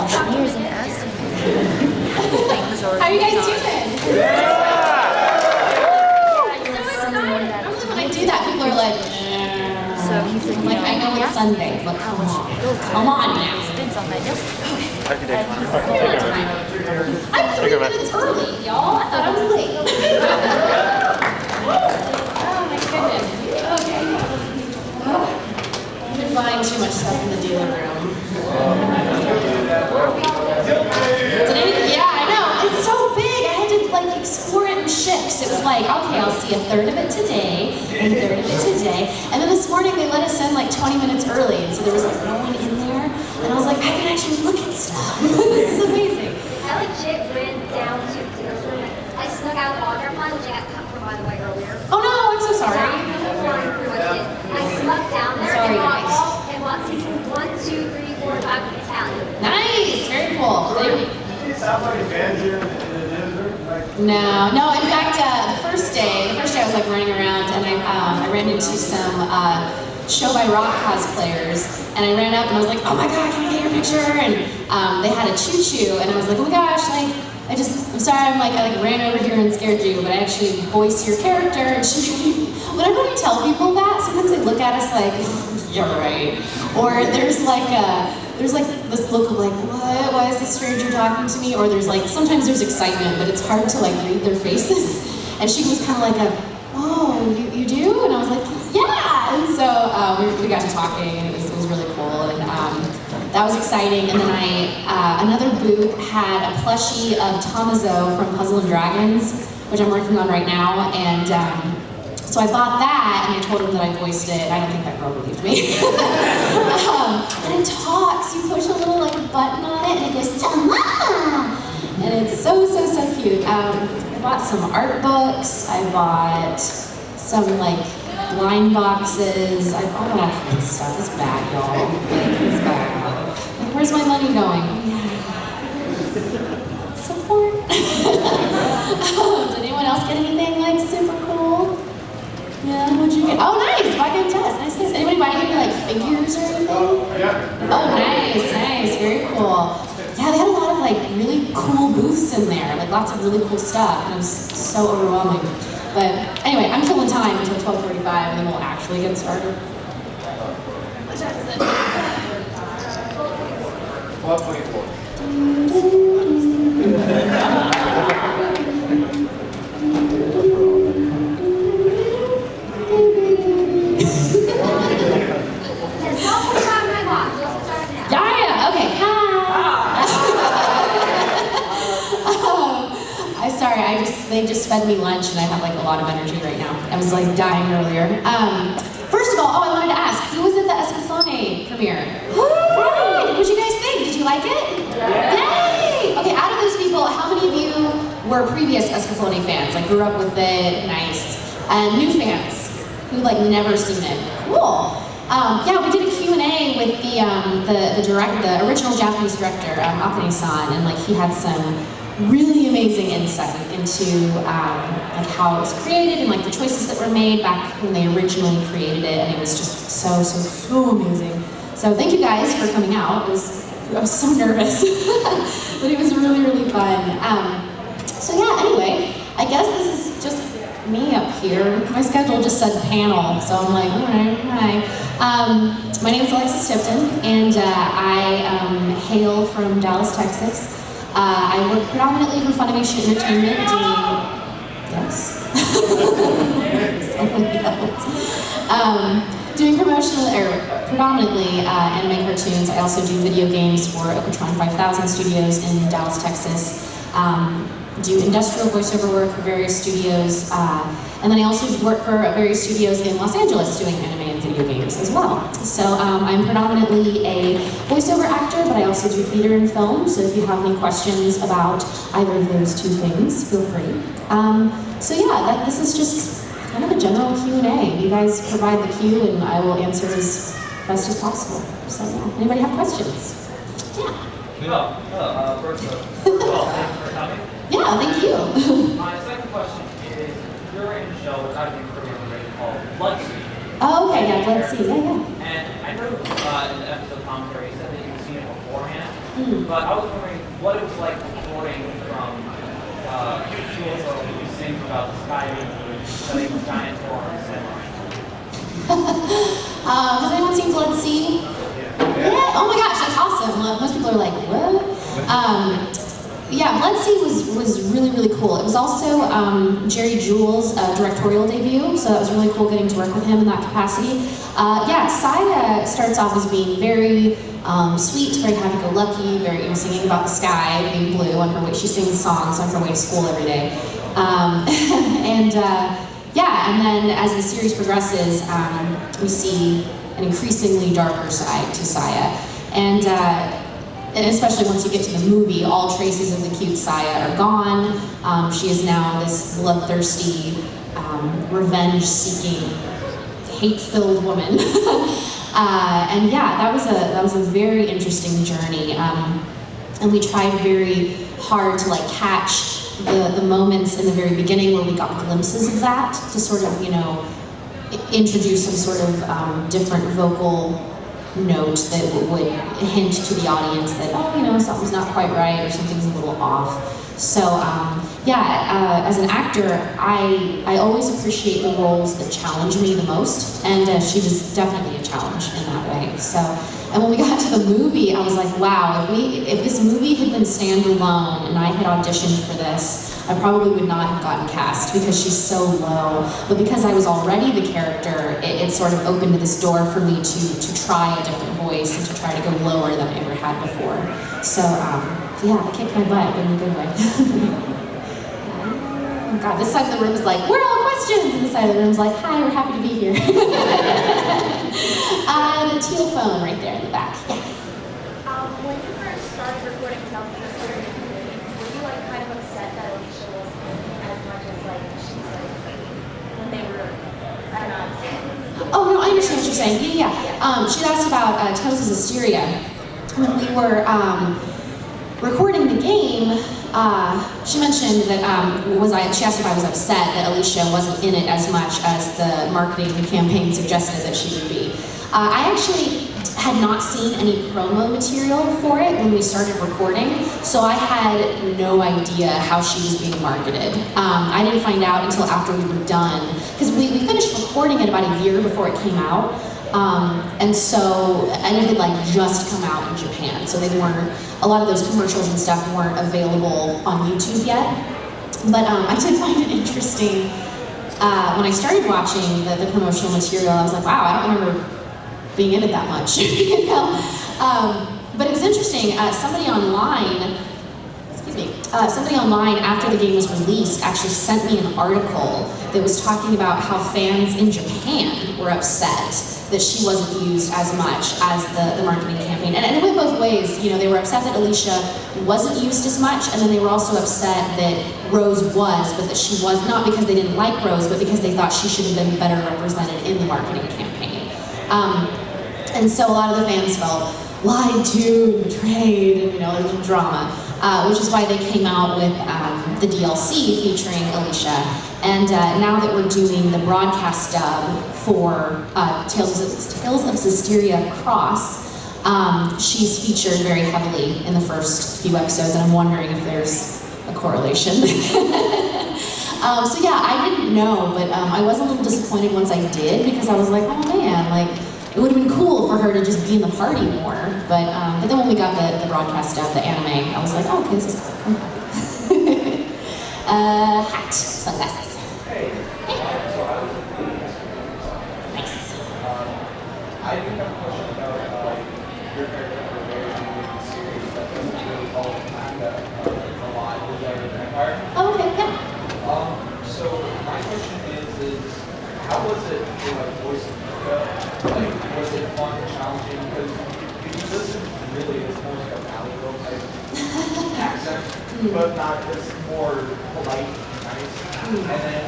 engineers and asking How are you guys doing? When I do that, people are like, so he's like, I know it's Sunday, but come on now. Spins on that yesterday. I'm 3 minutes early, y'all. I thought I was late. Oh my goodness. Okay. I've been buying too much stuff in the dealer room. Yeah, I know. It's so big. I had to like explore it in shifts. It was like, okay, I'll see a third of it today, and a third of it today. And then this morning they let us in like 20 minutes early, and so there was like no one in there. And I was like, I can actually look at stuff. This is amazing. I legit ran down to the dealer's room. I snuck out of the water pond, which I got cut for, by the way, earlier. Oh no, I'm so sorry. I snuck down there Sorry, and guys. bought season 1, 2, 3, 4, 5 Italian. Nice, very cool. Did you sound like a band here in the desert? No. In fact, the first day I was like running around, and I ran into some Show by Rock cosplayers, and I ran up and I was like, oh my god, can I get your picture? And they had a choo-choo, and I was like, oh my gosh, like, I'm sorry, I ran over here and scared you, but I actually voiced your character. And whenever we tell people that, sometimes they look at us like, you're right. Or there's this look of like, what? Why is this stranger talking to me? Or sometimes there's excitement, but it's hard to like read their faces. And she was kind of like oh, you do? And I was like, yeah! And so we got to talking, and it was really cool. And that was exciting. And then another booth had a plushie of Tommaso from Puzzle and Dragons, which I'm working on right now. And so I bought that, and I told him that I voiced it. I don't think that girl believed me. And it talks. You push a little like button on it, and it goes, Tomma! And it's so cute. I bought some art books. I bought some like blind boxes. I bought all kinds of stuff. It's bad, y'all. Like, it's bad. Like, where's my money going? Support. Did anyone else get anything like super cool? Yeah, what'd you get? Oh, nice! Buy game test. Nice. Anybody buy any like figures or anything? Oh, nice. Very cool. Yeah, they had a lot of like really cool booths in there, like lots of really cool stuff, and it was so overwhelming. But anyway, I'm killing time until 12:45, and then we'll actually get started. What time is it? 12:24. Yeah, okay, hi! I'm sorry, they just fed me lunch, and I have like a lot of energy right now. I was like dying earlier. First of all, I wanted to ask, who was at the Escaflowne premiere? What'd you guys think? Did you like it? Yay! Okay, out of those people, how many of you were previous Escaflowne fans? Like grew up with it, nice. And new fans who like never seen it? Cool. Yeah, we did a Q&A with the original Japanese director, Akane-san, and like he had some really amazing insight into like how it was created and like the choices that were made back when they originally created it, and it was just so amazing. So thank you guys for coming out. I was so nervous, but it was really fun. So yeah, anyway, I guess this is just me up here. My schedule just said panel, so I'm like, all right, hi. My name is Alexis Tipton, and I hail from Dallas, Texas. I work predominantly for Funimation Entertainment doing predominantly anime cartoons. I also do video games for Otakon 5000 Studios in Dallas, Texas. Do industrial voiceover work for various studios, and then I also work for various studios in Los Angeles doing anime and video games as well. So I'm predominantly a voiceover actor, but I also do theater and film, so if you have any questions about either of those two things, feel free. So yeah, this is just kind of a general Q&A. You guys provide the Q, and I will answer as best as possible. So yeah, anybody have questions? Yeah. First of all, thanks for coming. Yeah, thank you. My second question is, you're in a show which I've been pretty already called Blood Sea. Oh, okay, yeah, Blood Sea, yeah. And I know in the episode commentary you said that you've seen it beforehand. But I was wondering what it was like recording from Jules who sings about the sky being blue, setting giant horns and Has anyone seen Blood Sea? Yeah. Oh my gosh, that's awesome. Most people are like, what? Yeah, Blood Sea was really, really cool. It was also Jerry Jules' directorial debut, so that was really cool getting to work with him in that capacity. Yeah, Saya starts off as being very sweet, very happy-go-lucky, very singing about the sky being blue on her way. She sings songs on her way to school every day. Yeah, and then as the series progresses, we see an increasingly darker side to Saya. And especially once you get to the movie, all traces of the cute Saya are gone. She is now this bloodthirsty, revenge-seeking, hate-filled woman. And yeah, that was a very interesting journey. And we tried very hard to like catch the moments in the very beginning where we got glimpses of that to sort of, introduce some sort of different vocal note that would hint to the audience that, something's not quite right or something's a little off. So as an actor, I always appreciate the roles that challenge me the most, and she was definitely a challenge in that way. So, and when we got to the movie, I was like, wow, if this movie had been standalone and I had auditioned for this, I probably would not have gotten cast because she's so low. But because I was already the character, it sort of opened this door for me to try a different voice and to try to go lower than I ever had before. So yeah, I kicked my butt in a good way. Oh God, this side of the room is like, we're all questions! And this side of the room is like, hi, we're happy to be here. The teal phone right there in the back. Yeah. When you first started recording South Carolina, were you like kind of upset that Alicia wasn't as much as like she's like when they were, I don't know. Oh no, I understand what you're saying. Yeah. She'd asked about Tales of Hysteria. When we were recording the game, she mentioned that she asked if I was upset that Alicia wasn't in it as much as the marketing campaign suggested that she would be. I actually had not seen any promo material for it when we started recording, so I had no idea how she was being marketed. I didn't find out until after we were done, because we finished recording it about a year before it came out. And it had like just come out in Japan, so a lot of those commercials and stuff weren't available on YouTube yet. But I did find it interesting when I started watching the promotional material. I was like, wow, I don't remember being in it that much, but it was interesting. Somebody online after the game was released actually sent me an article that was talking about how fans in Japan were upset that she wasn't used as much as the marketing campaign. And it went both ways. They were upset that Alicia wasn't used as much, and then they were also upset that Rose was, but that she was not because they didn't like Rose, but because they thought she should have been better represented in the marketing campaign. And so a lot of the fans felt lied to, betrayed, and there was drama, which is why they came out with the DLC featuring Alicia. And now that we're doing the broadcast dub for Tales of Hysteria Cross, she's featured very heavily in the first few episodes, and I'm wondering if there's a correlation. So yeah, I didn't know, but I was a little disappointed once I did, because I was like, oh man, it would have been cool for her to just be in the party more. But then when we got the broadcast of the anime, I was like, oh, okay, this is cool. I'm happy. Hat, sunglasses. Hey. Nice. I do have a question about your character for a very new series that doesn't really follow the time that a lot of the Empire. Oh, okay, yeah. So my question is how was it for voicing Luca? Was it fun and challenging? Because if you listen, really, it's more like a Valley Girl type accent, but not, it's more polite and nice. And then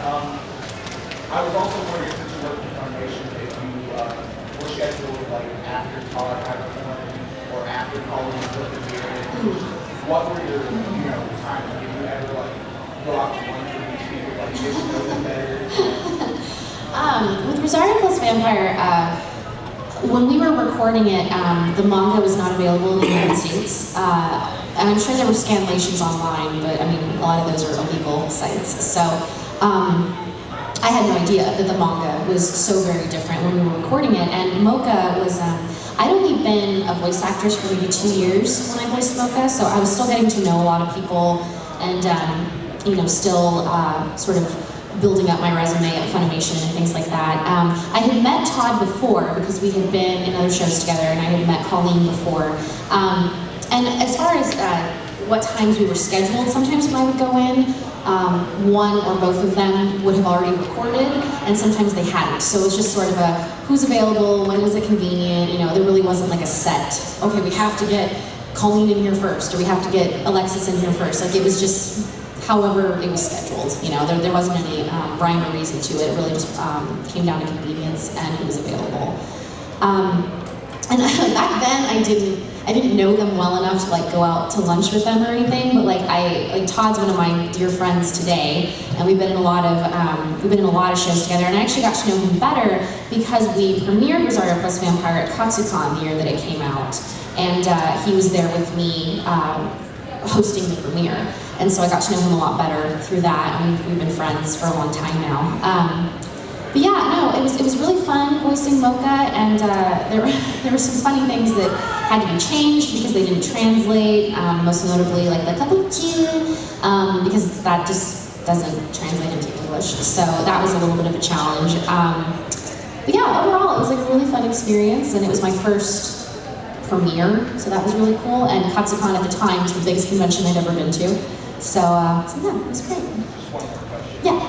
I was also wondering, since you worked in Foundation, if you were scheduled after college or after college with the year, what were your times? Did you ever go out to lunch with these people, get to know them better? With Rosario plus Vampire, when we were recording it, the manga was not available in the United States. And I'm sure there were scanlations online, but I mean, a lot of those are illegal sites. So I had no idea that the manga was so very different when we were recording it. And Mocha was, I'd only been a voice actress for maybe 2 years when I voiced Mocha, so I was still getting to know a lot of people and, you know, still sort of building up my resume at Funimation and things like that. I had met Todd before because we had been in other shows together, and I had met Colleen before. And as far as what times we were scheduled, sometimes when I would go in, one or both of them would have already recorded, and sometimes they hadn't. So it was just sort of a, who's available, when is it convenient, you know, there really wasn't like a set, okay, we have to get Colleen in here first, or we have to get Alexis in here first. Like, it was just however it was scheduled, you know, there wasn't any rhyme or reason to it. It really just came down to convenience and who was available. And back then, I didn't know them well enough to like go out to lunch with them or anything. But like Todd's one of my dear friends today, and we've been in a lot of shows together. And I actually got to know him better because we premiered Rosario Plus Vampire at Katsucon the year that it came out, and he was there with me hosting the premiere. And so I got to know him a lot better through that, and we've been friends for a long time now. But yeah, no, it was really fun voicing Mocha, and there were some funny things that had to be changed because they didn't translate, most notably like the kabuki, because that just doesn't translate into English. So that was a little bit of a challenge. But yeah, overall, it was like a really fun experience, and it was my first premiere, so that was really cool. And Katsucon at the time was the biggest convention I'd ever been to. So yeah, it was great. Just one more question. Yeah.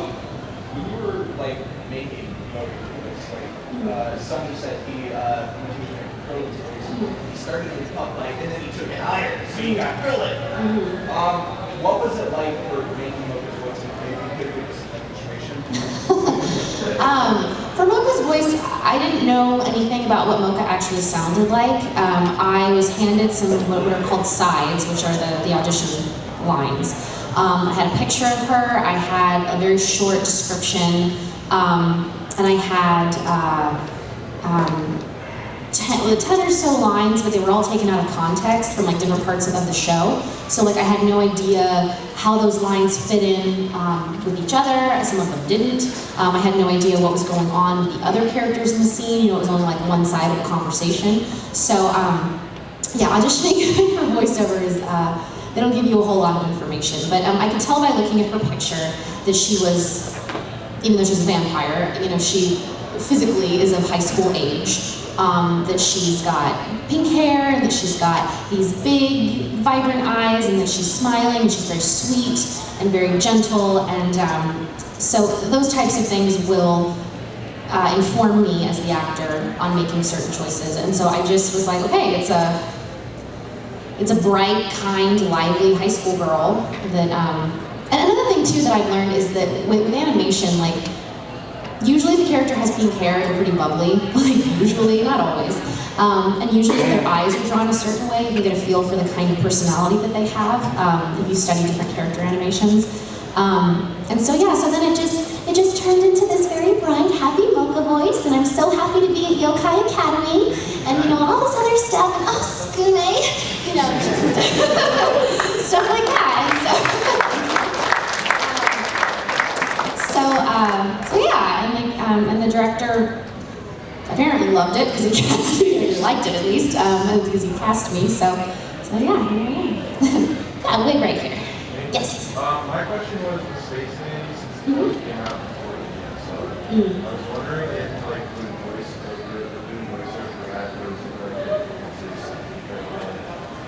When you were like making Mocha, like someone said he when he was making curly toys, he started it up like, and then he took it higher, so he got curly. What was it like for making Mocha's voice? Maybe you could give us some information. For Mocha's voice, I didn't know anything about what Mocha actually sounded like. I was handed some what are called sides, which are the audition lines. I had a picture of her, I had a very short description, and I had 10 or so lines, but they were all taken out of context from like different parts of the show. So like I had no idea how those lines fit in with each other. Some of them didn't. I had no idea what was going on with the other characters in the scene. You know, it was only like one side of a conversation. So yeah, auditioning for voiceover is, they don't give you a whole lot of information. But I could tell by looking at her picture that she was, even though she's a vampire, you know, she physically is of high school age. That she's got pink hair, and that she's got these big, vibrant eyes, and that she's smiling, and she's very sweet and very gentle, and so those types of things will inform me as the actor on making certain choices. And so I just was like, okay, it's a bright, kind, lively high school girl that, and another thing too that I've learned is that with animation, like, usually the character has pink hair, they're pretty bubbly, like usually, not always. And usually if their eyes are drawn a certain way, you can get a feel for the kind of personality that they have if you study different character animations. And so yeah, so then it just turned into this very bright, happy Mocha voice, and I'm so happy to be at Yokai Academy, and you know, all this other stuff, and oh, Skune, you know, stuff like that. And so yeah, and like, and the director apparently loved it because he cast me, or he liked it at least, because he cast me. So yeah, here I am. Yeah, wig right here. Yes. My question was the Space Navy, since the book came out before the game, so I was wondering if like doing voiceover actors like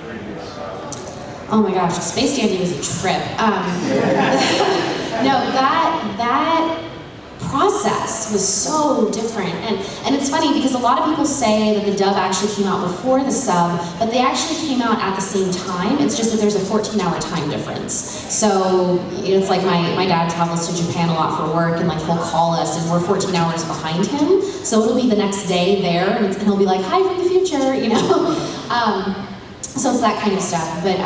previous Oh my gosh, Space Dandy was a trip. No, that process was so different, and it's funny because a lot of people say that the dub actually came out before the sub, but they actually came out at the same time. It's just that there's a 14-hour time difference. So it's like my dad travels to Japan a lot for work, and like he'll call us, and we're 14 hours behind him. So it'll be the next day there, and he'll be like, "Hi from the future," you know. So it's that kind of stuff. But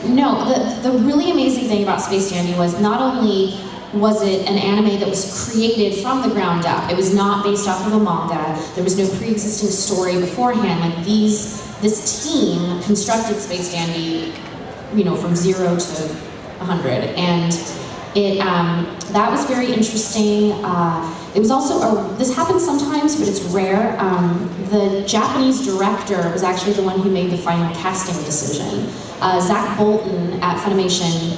no, the really amazing thing about Space Dandy was not only was it an anime that was created from the ground up. It was not based off of a manga. There was no pre-existing story beforehand. Like this team constructed Space Dandy, you know, from 0 to 100, and it that was very interesting. It was also this happens sometimes, but it's rare. The Japanese director was actually the one who made the final casting decision. Zach Bolton at Funimation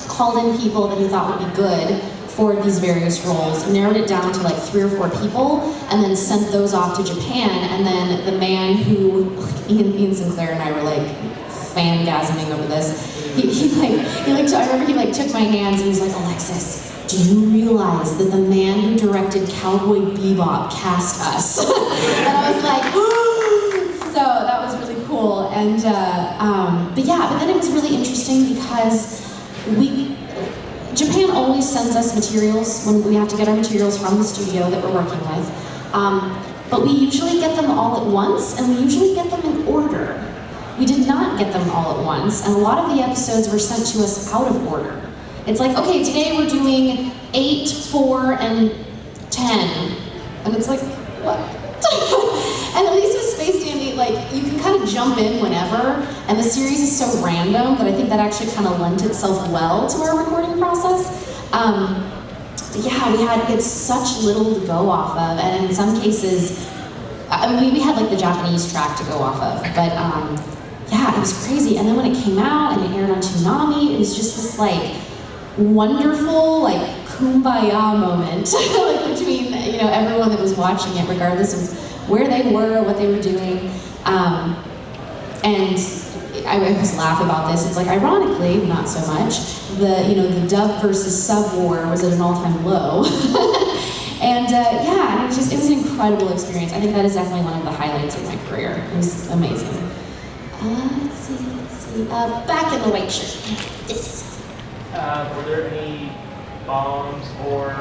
called in people that he thought would be good for these various roles, narrowed it down to like 3 or 4 people, and then sent those off to Japan. And then the man who, Ian Sinclair and I were like fangasming over this. I remember he like took my hands and he was like, Alexis, do you realize that the man who directed Cowboy Bebop cast us? And I was like, so that was really cool. And but then it was really interesting because Japan always sends us materials when we have to get our materials from the studio that we're working with. But we usually get them all at once, and we usually get them in order. We did not get them all at once, and a lot of the episodes were sent to us out of order. It's like, okay, today we're doing 8, 4, and 10. And it's like, what? And at least with Space Dandy, like, you can kind of jump in whenever, and the series is so random that I think that actually kind of lent itself well to our recording process. We had such little to go off of, and in some cases, we had like the Japanese track to go off of, but it was crazy. And then when it came out and it aired on Toonami, it was just this like wonderful like kumbaya moment like between everyone that was watching it, regardless of where they were, what they were doing. And I always laugh about this. It's like, ironically, not so much, the dub versus sub war was at an all-time low. And it was an incredible experience. I think that is definitely one of the highlights of my career. It was amazing. Let's see. Back in the white shirt. This. Were there any bombs or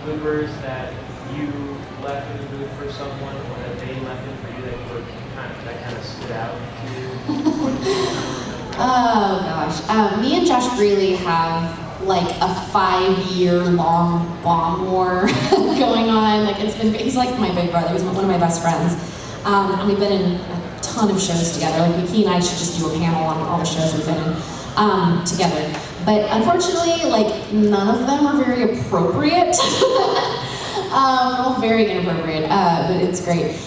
bloopers that you left in the booth for someone, or that they left in for you that kind of stood out to you? Oh gosh, me and Josh Greeley have like a 5-year-long bomb war going on. Like he's like my big brother. He's one of my best friends. And we've been in a ton of shows together. Like he and I should just do a panel on all the shows we've been in together. But unfortunately, like none of them are very appropriate. All very inappropriate, but it's great.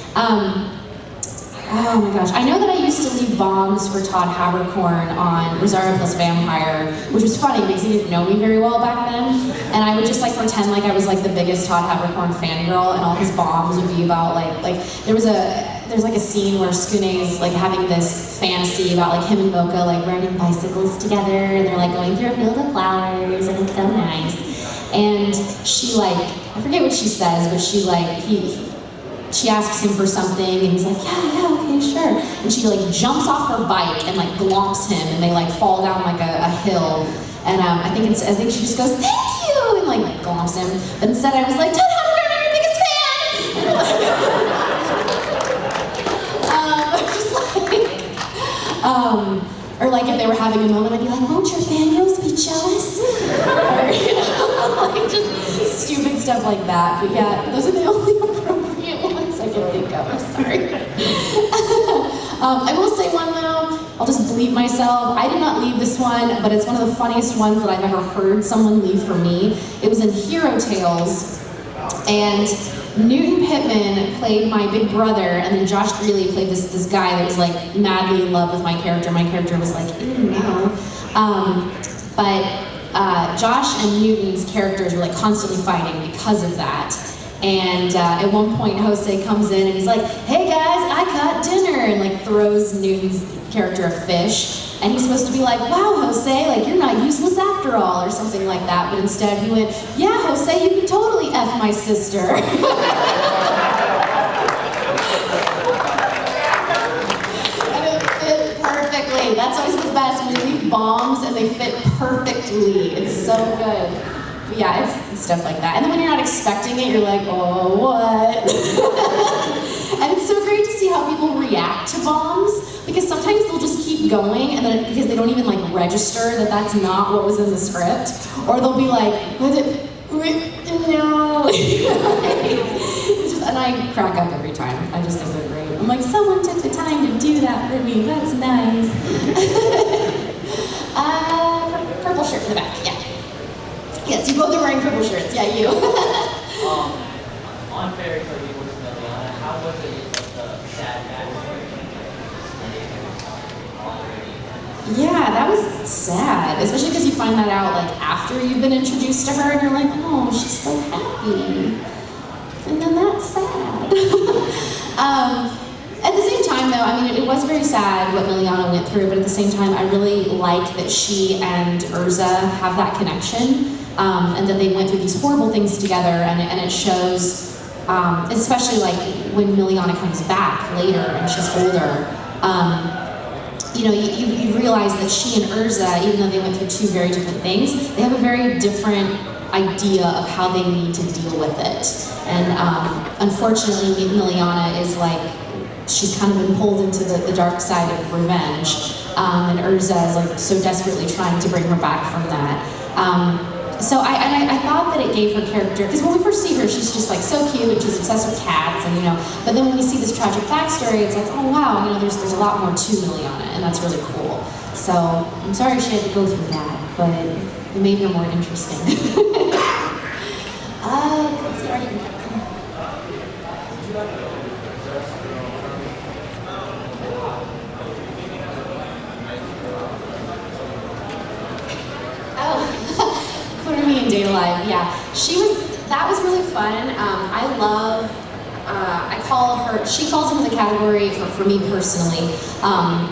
Oh my gosh, I know that I used to leave bombs for Todd Haberkorn on Rosario Plus Vampire, which was funny because he didn't know me very well back then, and I would just like pretend like I was like the biggest Todd Haberkorn fangirl, and all his bombs would be about like there's like a scene where Skune's like having this fantasy about like him and Mocha like riding bicycles together, and they're like going through a field of flowers, and it's so nice. And she like, I forget what she says, but she like she asks him for something, and he's like, yeah, okay, sure. And she like jumps off her bike and like glomps him, and they like fall down like a hill. And I think she just goes, thank you, and like glomps him. But instead I was like, Todd Haberkorn, I'm your biggest fan! Or like if they were having a moment, I'd be like, won't your fangirls be jealous? Or like just stupid stuff like that. But yeah, those are the only appropriate ones I can think of. I'm sorry. I will say one though, I'll just bleep myself. I did not leave this one, but it's one of the funniest ones that I've ever heard someone leave for me. It was in Hero Tales, and Newton Pittman played my big brother, and then Josh Greeley played this guy that was like madly in love with my character. My character was like, ew, no. But Josh and Newton's characters were like constantly fighting because of that. And at one point, Jose comes in and he's like, hey guys, I caught dinner, and like throws Newton's character a fish. And he's supposed to be like, wow, Jose, like you're not useless after all, or something like that. But instead he went, yeah, Jose, you can totally F my sister. And it fit perfectly. That's always the best, when you leave bombs and they fit perfectly. It's so good. But yeah, it's stuff like that. And then when you're not expecting it, you're like, oh, what? And it's so great to see how people react to bombs, because sometimes they'll just keep going, and then because they don't even like register that that's not what was in the script, or they'll be like, no. And I crack up every time. I just think they're great. I'm like, someone took the time to do that for me. That's nice. Purple shirt in the back, yeah. Yes, you both are wearing purple shirts. Yeah, you. On Fairy Tale you was Liliana, how was it with the sad backstory? Yeah, that was sad, especially because you find that out like after you've been introduced to her, and you're like, oh, she's so happy, and then that's sad. At the same time, though, I mean, it was very sad what Liliana went through, but at the same time, I really like that she and Urza have that connection, and that they went through these horrible things together, and it shows, especially like when Liliana comes back later and she's older. You know, you realize that she and Urza, even though they went through two very different things, they have a very different idea of how they need to deal with it. And unfortunately, Liliana is like, she's kind of been pulled into the dark side of revenge. And Urza is like so desperately trying to bring her back from that. So I thought that it gave her character, because when we first see her, she's just like so cute and she's obsessed with cats, and you know, but then when we see this tragic backstory, it's like, oh wow, you know, there's a lot more to Liliana, and that's really cool. So I'm sorry she had to go through that, but it made her more interesting. Data Live, yeah. That was really fun. I love, I call her, she falls into the category, for me personally,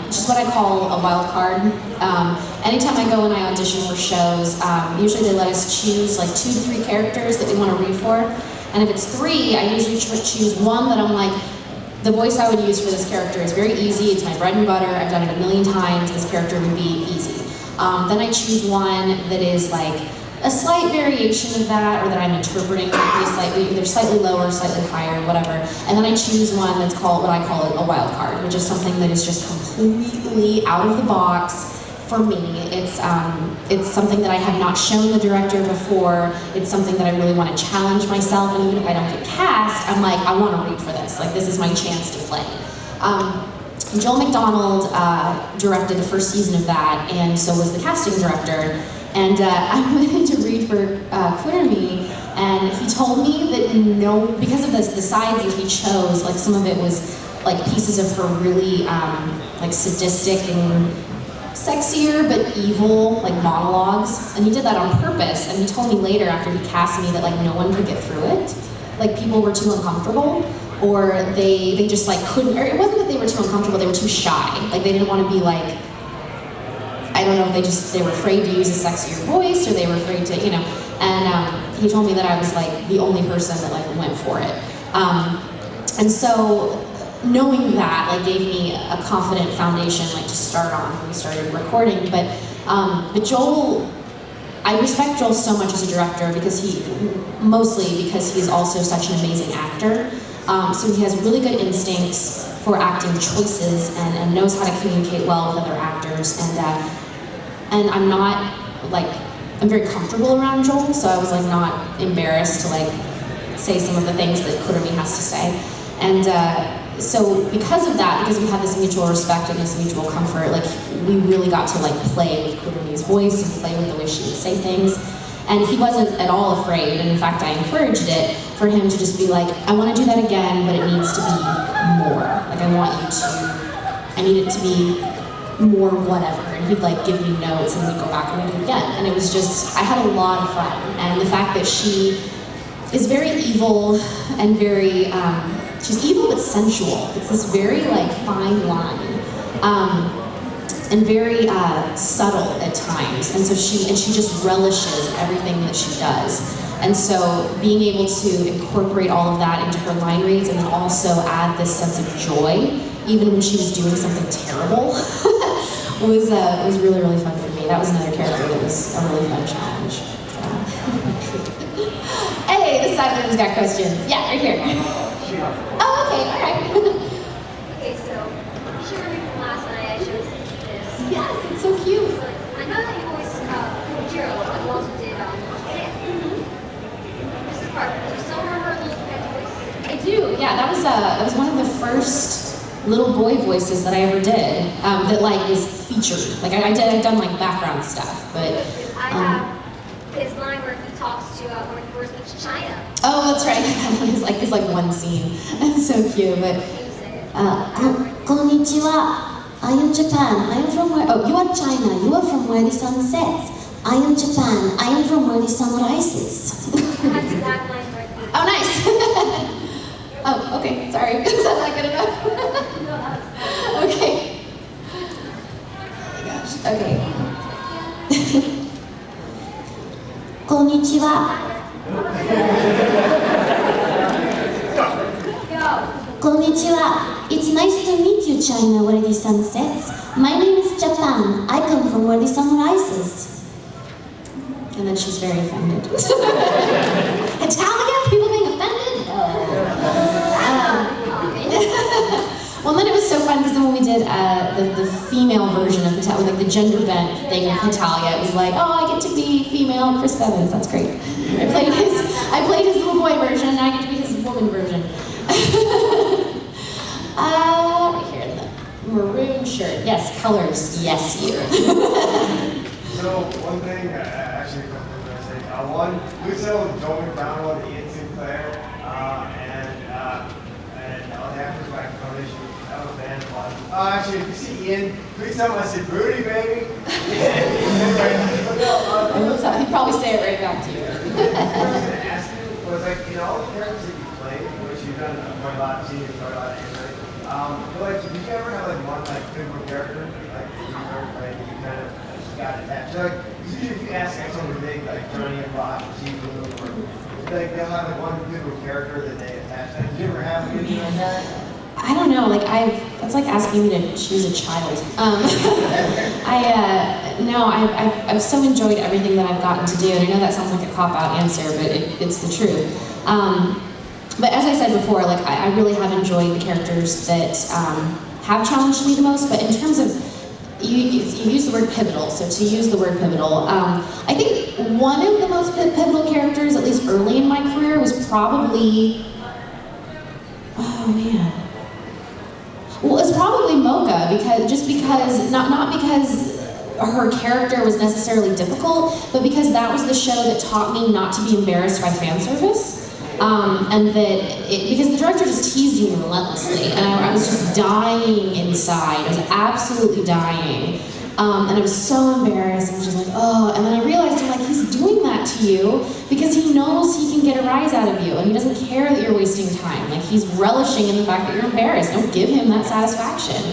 which is what I call a wild card. Anytime I go and I audition for shows, usually they let us choose like 2 to 3 characters that we want to read for. And if it's 3, I usually choose one that I'm like, the voice I would use for this character is very easy, it's my bread and butter, I've done it a million times, this character would be easy. Then I choose one that is like, a slight variation of that, or that I'm interpreting either slightly lower, slightly higher, whatever. And then I choose one that's called, what I call a wild card, which is something that is just completely out of the box for me. It's something that I have not shown the director before. It's something that I really want to challenge myself, and even if I don't get cast, I'm like, I want to read for this. Like, this is my chance to play. Joel McDonald directed the first season of that, and so was the casting director. And I went in to read for Quitterme, and he told me that because of the sides that he chose, like some of it was like pieces of her really like sadistic and sexier but evil like monologues, and he did that on purpose. And he told me later after he cast me that like no one could get through it, like people were too uncomfortable, or they just like couldn't, or it wasn't that they were too uncomfortable, they were too shy, like they didn't want to be like, I don't know if they were afraid to use a sexier voice, or they were afraid to, you know, and he told me that I was like the only person that like went for it. And so knowing that like gave me a confident foundation like to start on when we started recording. But Joel, I respect Joel so much as a director mostly because he's also such an amazing actor. So he has really good instincts for acting choices and knows how to communicate well with other actors. And I'm not like, I'm very comfortable around Joel, so I was like not embarrassed to like say some of the things that Quitterme has to say. And so because of that, because we had this mutual respect and this mutual comfort, like we really got to like play with Quitterme's voice and play with the way she would say things. And he wasn't at all afraid, and in fact I encouraged it for him to just be like, I want to do that again, but it needs to be more. Like I need it to be more whatever. And he'd like give me notes and we'd go back and we'd do it again. And it was just, I had a lot of fun. And the fact that she is very evil and very, she's evil but sensual. It's this very like fine line. And very subtle at times, and so she just relishes everything that she does. And so being able to incorporate all of that into her line reads, and then also add this sense of joy, even when she was doing something terrible, was really, really fun for me. That was another character that was a really fun challenge. So. Hey, this side room's got questions. Yeah, right here. Oh, okay, all right. Okay, so you should remember from last night I showed you this. Yes, it's so cute. I know that you voiced Jiro, but you also did Mrs. Parker. Do you still remember her little pet voice? I do, yeah, that was one of the first little boy voices that I ever did, that like is featured. Like I've done like background stuff, but I have his line where he talks to when he first went to China. oh, that's right. It's like one scene. That's so cute. But Can you say it? Konnichiwa. I am Japan. I am from where? Oh, you are China. You are from where the sun sets. I am Japan. I am from where the sun rises. That's the exact line right there. oh, nice. oh, okay. Sorry. Is that not good enough? No, that was okay. Oh my gosh. Okay. Konnichiwa. Go. Konnichiwa. It's nice to meet you, China, where the sun sets. My name is Japan. I come from where the sun rises. And then she's very offended. Italia? People being offended? Well, then it was so fun because then when we did the female version of Italia, like the gender bent thing of Italia, it was like, oh, I get to be female Chris Evans. That's great. I played his little boy version, and I get to be his woman version. Right here, the maroon shirt. Yes, colors. Yes, you. So one thing, actually a couple of things I say. One, we settled Joe McDonald, Ian Sinclair, and all the actors back Foundation. That was a band fun. Actually, if you see Ian, please tell him I said Rudy, baby. He'd probably say it right back to you. What I was going to ask you was like, in all the characters that you played, which you've done quite a lot, seen quite a lot of anime, but like, did you ever have like one like favorite character, like that you learned, like that you kind of got attached? So, like, usually if you ask like someone big, like Johnny and Rock, G-Blue, or like they'll have like one favorite character that they attach. Like, did you ever have anything like that? I don't know, like that's like asking me to choose a child. I've so enjoyed everything that I've gotten to do, and I know that sounds like a cop-out answer, but it's the truth. But as I said before, like I really have enjoyed the characters that have challenged me the most, but in terms of, you use the word pivotal, so to use the word pivotal, I think one of the most pivotal characters, at least early in my career, was probably, oh man. Well, it's probably Mocha, because not because her character was necessarily difficult, but because that was the show that taught me not to be embarrassed by fan service. Because the director just teased me relentlessly, and I was just dying inside. I was absolutely dying. And I was so embarrassed, and I was just like, oh, and then I realized, I'm like, he's doing that to you because he knows he can get a rise out of you, and he doesn't care that you're wasting time. Like, he's relishing in the fact that you're embarrassed. Don't give him that satisfaction.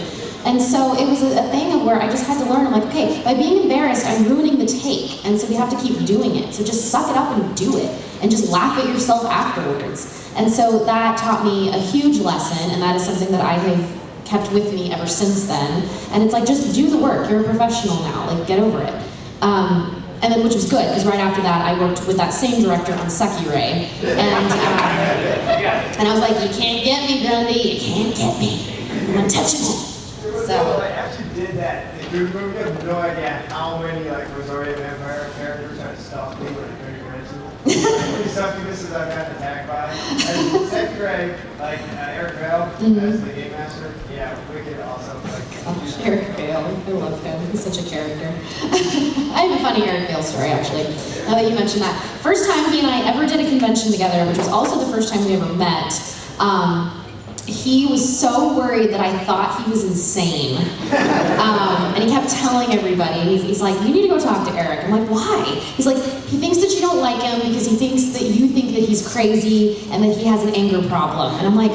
And so it was a thing of where I just had to learn, I'm like, okay, by being embarrassed, I'm ruining the take, and so we have to keep doing it. So just suck it up and do it, and just laugh at yourself afterwards. And so that taught me a huge lesson, and that is something that I have kept with me ever since then. And it's like, just do the work. You're a professional now. Like, get over it. And then, which was good, because right after that, I worked with that same director on Sekirei. And I was like, you can't get me, Grundy. You can't get me. I'm untouchable. So I actually did that. We have no idea how many like Rosario Vampire characters had stuffed me with a very ransom. How many succubuses I've gotten attacked by. And Sekirei, like Eric Vale as the game master. Yeah, wicked awesome. Like, Eric Vale, I love him. He's such a character. I have a funny Eric Vale story, actually, now that you mentioned that. First time he and I ever did a convention together, which was also the first time we ever met, he was so worried that I thought he was insane. And he kept telling everybody, he's like, you need to go talk to Eric. I'm like, why? He's like, he thinks that you don't like him because he thinks that you think that he's crazy and that he has an anger problem. And I'm like,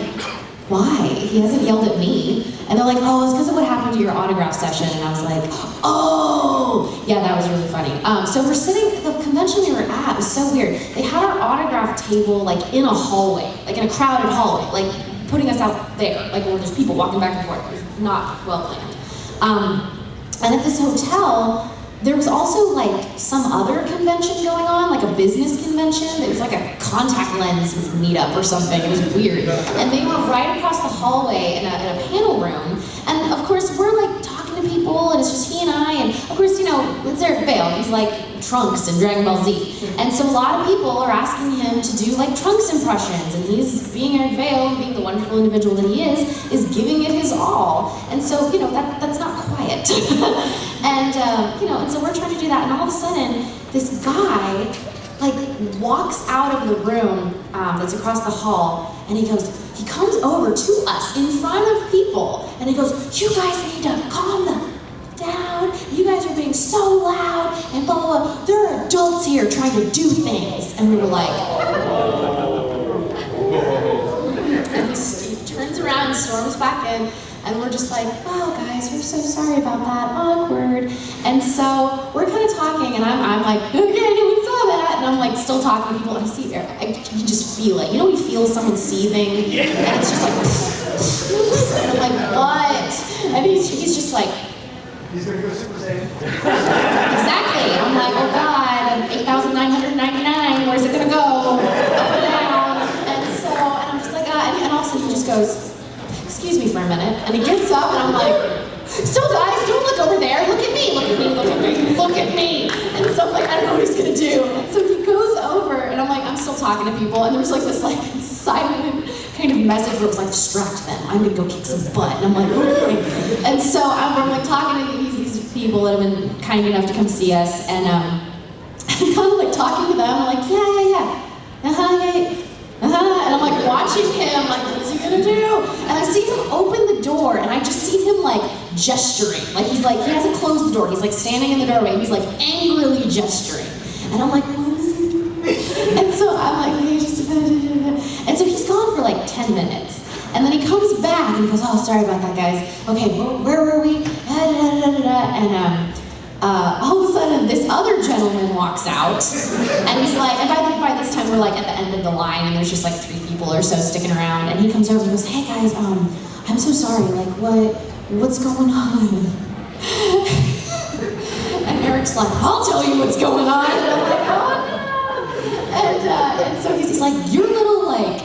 why? He hasn't yelled at me. And they're like, oh, it's because of what happened to your autograph session. And I was like, oh, yeah, that was really funny. So we're sitting at the convention we were at, it was so weird. They had our autograph table like in a hallway, like in a crowded hallway, like putting us out there, like where there's people walking back and forth. It was not well planned. And at this hotel, there was also like some other convention going on, like a business convention. It was like a contact lens meetup or something. It was weird. And they were right across the hallway in a panel room. And of course, we're like talking to people, and it's just he and I. And of course, you know, it's Eric Bale. He's like Trunks in Dragon Ball Z. And so a lot of people are asking him to do like Trunks impressions. And he's, being Eric Bale, and being the wonderful individual that he is giving it his all. And so, you know, that's not quiet. And, you know, and so we're trying to do that, and all of a sudden, this guy, like, walks out of the room that's across the hall, and he comes over to us in front of people, and he goes, "You guys need to calm down. You guys are being so loud, and blah, blah, blah. There are adults here trying to do things." And we were like, and he turns around and storms back in. And we're just like, "Wow, guys, we're so sorry about that, awkward." And so we're kind of talking, and I'm like, "Okay, we saw that." And I'm like still talking to people, and I see Eric, you just feel it. You know when you feel someone seething? Yeah. And it's just like, and I'm like, "What?" And he's just like, He's gonna go Super Saiyan. exactly. I'm like, "Oh God, 8,999, where's it gonna go? Up or down?" And so, and I'm just like, and all of a sudden he just goes, "Excuse me for a minute," and he gets up, and I'm like, "So guys, don't look over there, look at me, look at me, look at me, look at me." And so I'm like, I don't know what he's gonna do. And so he goes over, and I'm like, I'm still talking to people, and there's like this like silent kind of message where it was like, "Distract them, I'm gonna go kick some butt." And I'm like, okay. And so I'm like talking to these people that have been kind enough to come see us, and I'm kind of like talking to them, I'm like, yeah. And I'm like watching him, like, what is he gonna do? And I see him open the door, and I just see him like gesturing. Like he hasn't closed the door. He's like standing in the doorway, and he's like angrily gesturing. And I'm like, what is he doing? And so I'm like, and so he's gone for like 10 minutes. And then he comes back, and he goes, "Oh, sorry about that, guys. Okay, where were we?" And all of a sudden, this other gentleman walks out, and he's like, and by this time we're like at the end of the line, and there's just like 3 people or so sticking around, and he comes over and goes, "Hey guys, I'm so sorry, like what's going on?" And Eric's like, "I'll tell you what's going on." And I'm like, "Oh no." And so he's like, "Your little like,"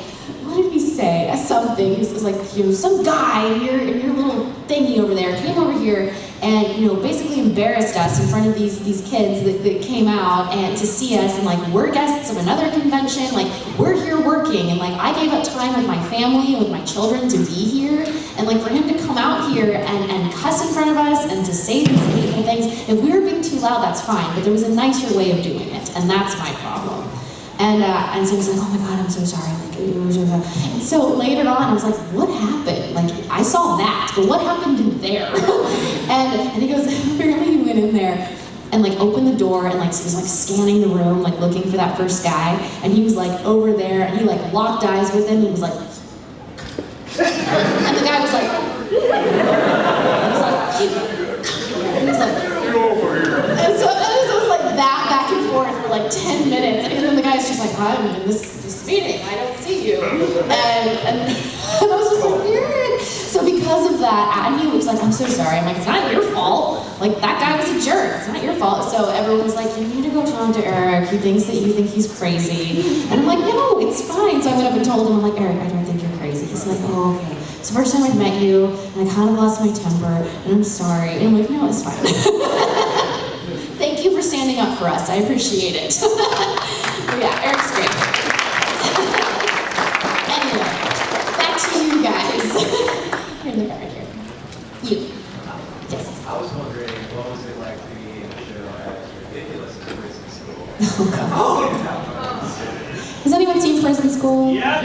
what did he say? Something. He was like, "You know, some guy in your little thingy over there came over here and, you know, basically embarrassed us in front of these kids that came out and to see us, and like we're guests of another convention, like we're here working, and like I gave up time with my family and with my children to be here, and like for him to come out here and cuss in front of us and to say these hateful things, if we were being too loud, that's fine, but there was a nicer way of doing it, and that's my problem." And so he's like, "Oh my God, I'm so sorry." And so later on, I was like, "What happened? Like, I saw that, but what happened in there?" and he goes, apparently he went in there and like opened the door and like was like scanning the room, like looking for that first guy. And he was like over there, and he like locked eyes with him and was like, and the guy was like, and he's like, Get over here. and so it was like that back and forth for like 10 minutes, and then the guy's just like, "I'm in this meeting, I don't see you," and I was just like, weird. So because of that, and he was like, "I'm so sorry." I'm like, "It's not your fault. Like that guy was a jerk. It's not your fault." So everyone was like, "You need to go talk to Eric. He thinks that you think he's crazy." And I'm like, "No, it's fine." So I went up and told him, I'm like, "Eric, I don't think you're crazy." He's like, "Oh, okay. It's the first time I've met you, and I kind of lost my temper, and I'm sorry." And I'm like, "No, it's fine." Thank you for standing up for us. I appreciate it. But yeah, Eric's great. Anyway, back to you guys. You're in the car right here. You. Yes. I was wondering, what was it like to be in a show as ridiculous as Prison School? Oh, God. Has anyone seen Prison School? Yeah. A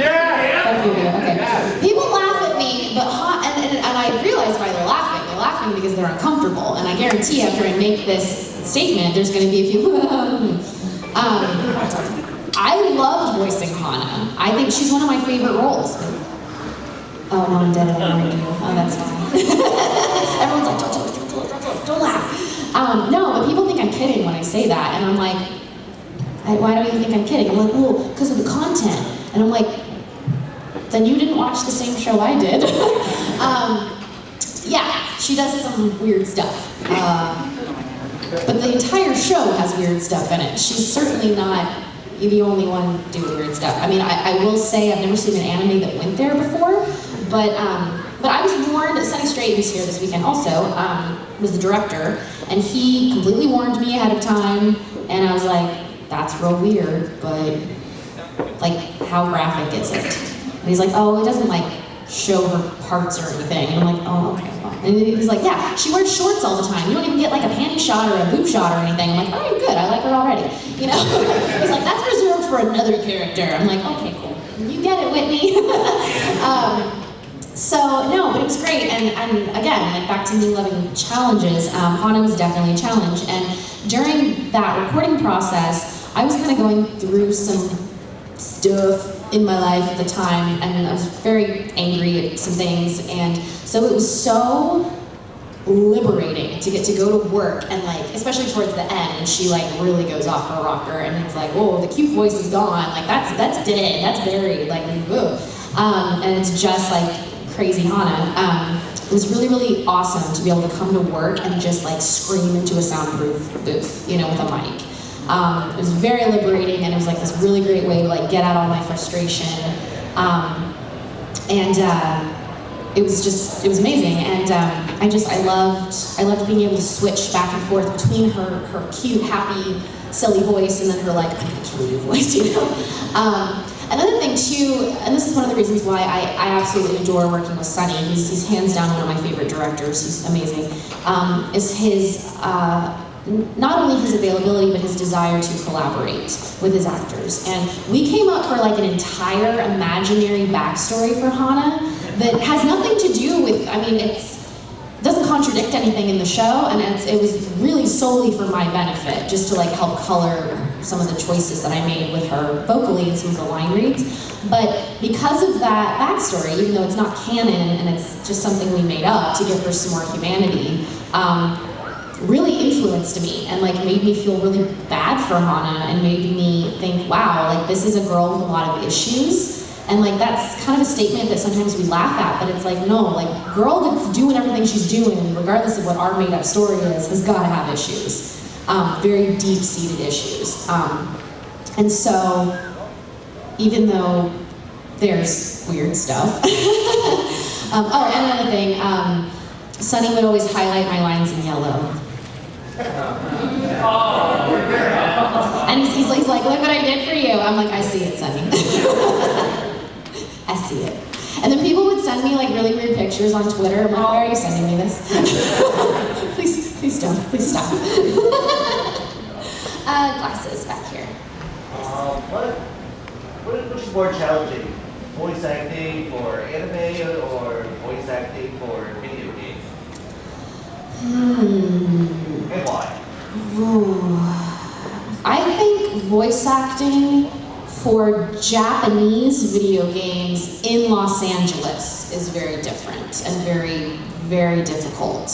few of you, okay. People laugh at me, but and I realize why they're laughing. They're laughing because they're uncomfortable, and I guarantee after I make this statement, there's going to be a few. I loved voicing Hana. I think she's one of my favorite roles. Oh no, I'm dead. I don't mind you. Oh, that's fine. Everyone's like, don't laugh. No, but people think I'm kidding when I say that, and I'm like, why do you think I'm kidding? I'm like, well, because of the content. And I'm like, then you didn't watch the same show I did. Yeah, she does some weird stuff. But the entire show has weird stuff in it. She's certainly not the only one doing weird stuff. I mean, I will say I've never seen an anime that went there before, but I was warned. Sunny Strait, who's here this weekend also, was the director, and he completely warned me ahead of time, and I was like, that's real weird, but like, how graphic is it? And he's like, oh, it doesn't like show her parts or anything. And I'm like, oh, okay, fine. And he's like, yeah, she wears shorts all the time. You don't even get like a panty shot or a boob shot or anything. I'm like, oh, good, I like her already. You know? He's like, that's reserved for another character. I'm like, okay, cool. You get it, Whitney. So, no, but it was great. And again, like back to me loving challenges, Hana was definitely a challenge. And during that recording process, I was kind of going through some stuff in my life at the time, and I was very angry at some things, and so it was so liberating to get to go to work, and like, especially towards the end, and she like really goes off her rocker, and it's like, whoa, the cute voice is gone, like that's dead, that's buried, like, whoa. And it's just like crazy Hana. It was really, really awesome to be able to come to work and just like scream into a soundproof booth, you know, with a mic. It was very liberating, and it was like this really great way to like get out all my frustration. It was amazing, and I loved being able to switch back and forth between her cute, happy, silly voice and then her like, I'm gonna kill you voice, you know? Another thing too, and this is one of the reasons why I absolutely adore working with Sunny, he's hands down one of my favorite directors, he's amazing, is his, not only his availability, but his desire to collaborate with his actors. And we came up for like an entire imaginary backstory for Hana that has nothing to do with, I mean, it doesn't contradict anything in the show, and it was really solely for my benefit, just to like help color some of the choices that I made with her vocally and some of the line reads. But because of that backstory, even though it's not canon and it's just something we made up to give her some more humanity, really influenced me and like made me feel really bad for Hana and made me think, wow, like this is a girl with a lot of issues. And like that's kind of a statement that sometimes we laugh at, but it's like, no, like girl that's doing everything she's doing, regardless of what our made up story is, has got to have issues. Very deep-seated issues. And so, even though there's weird stuff. Oh, and another thing, Sunny would always highlight my lines in yellow. And he's like, look what I did for you. I'm like, I see it, Sunny. I see it. And then people would send me like really weird pictures on Twitter. I'm like, why are you sending me this? Please don't. Please stop. Glasses back here. What's more challenging? Voice acting for anime or voice acting for video games? And why? I think voice acting for Japanese video games in Los Angeles is very different and very, very difficult.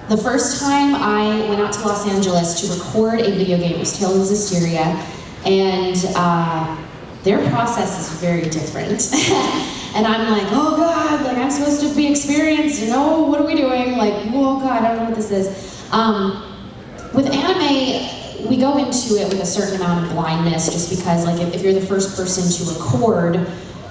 The first time I went out to Los Angeles to record a video game, it was Tales of Zestiria, and their process is very different. And I'm like, oh God, like I'm supposed to be experienced, and oh, what are we doing? Like, oh God, I don't know what this is. With anime, we go into it with a certain amount of blindness, just because like if you're the first person to record,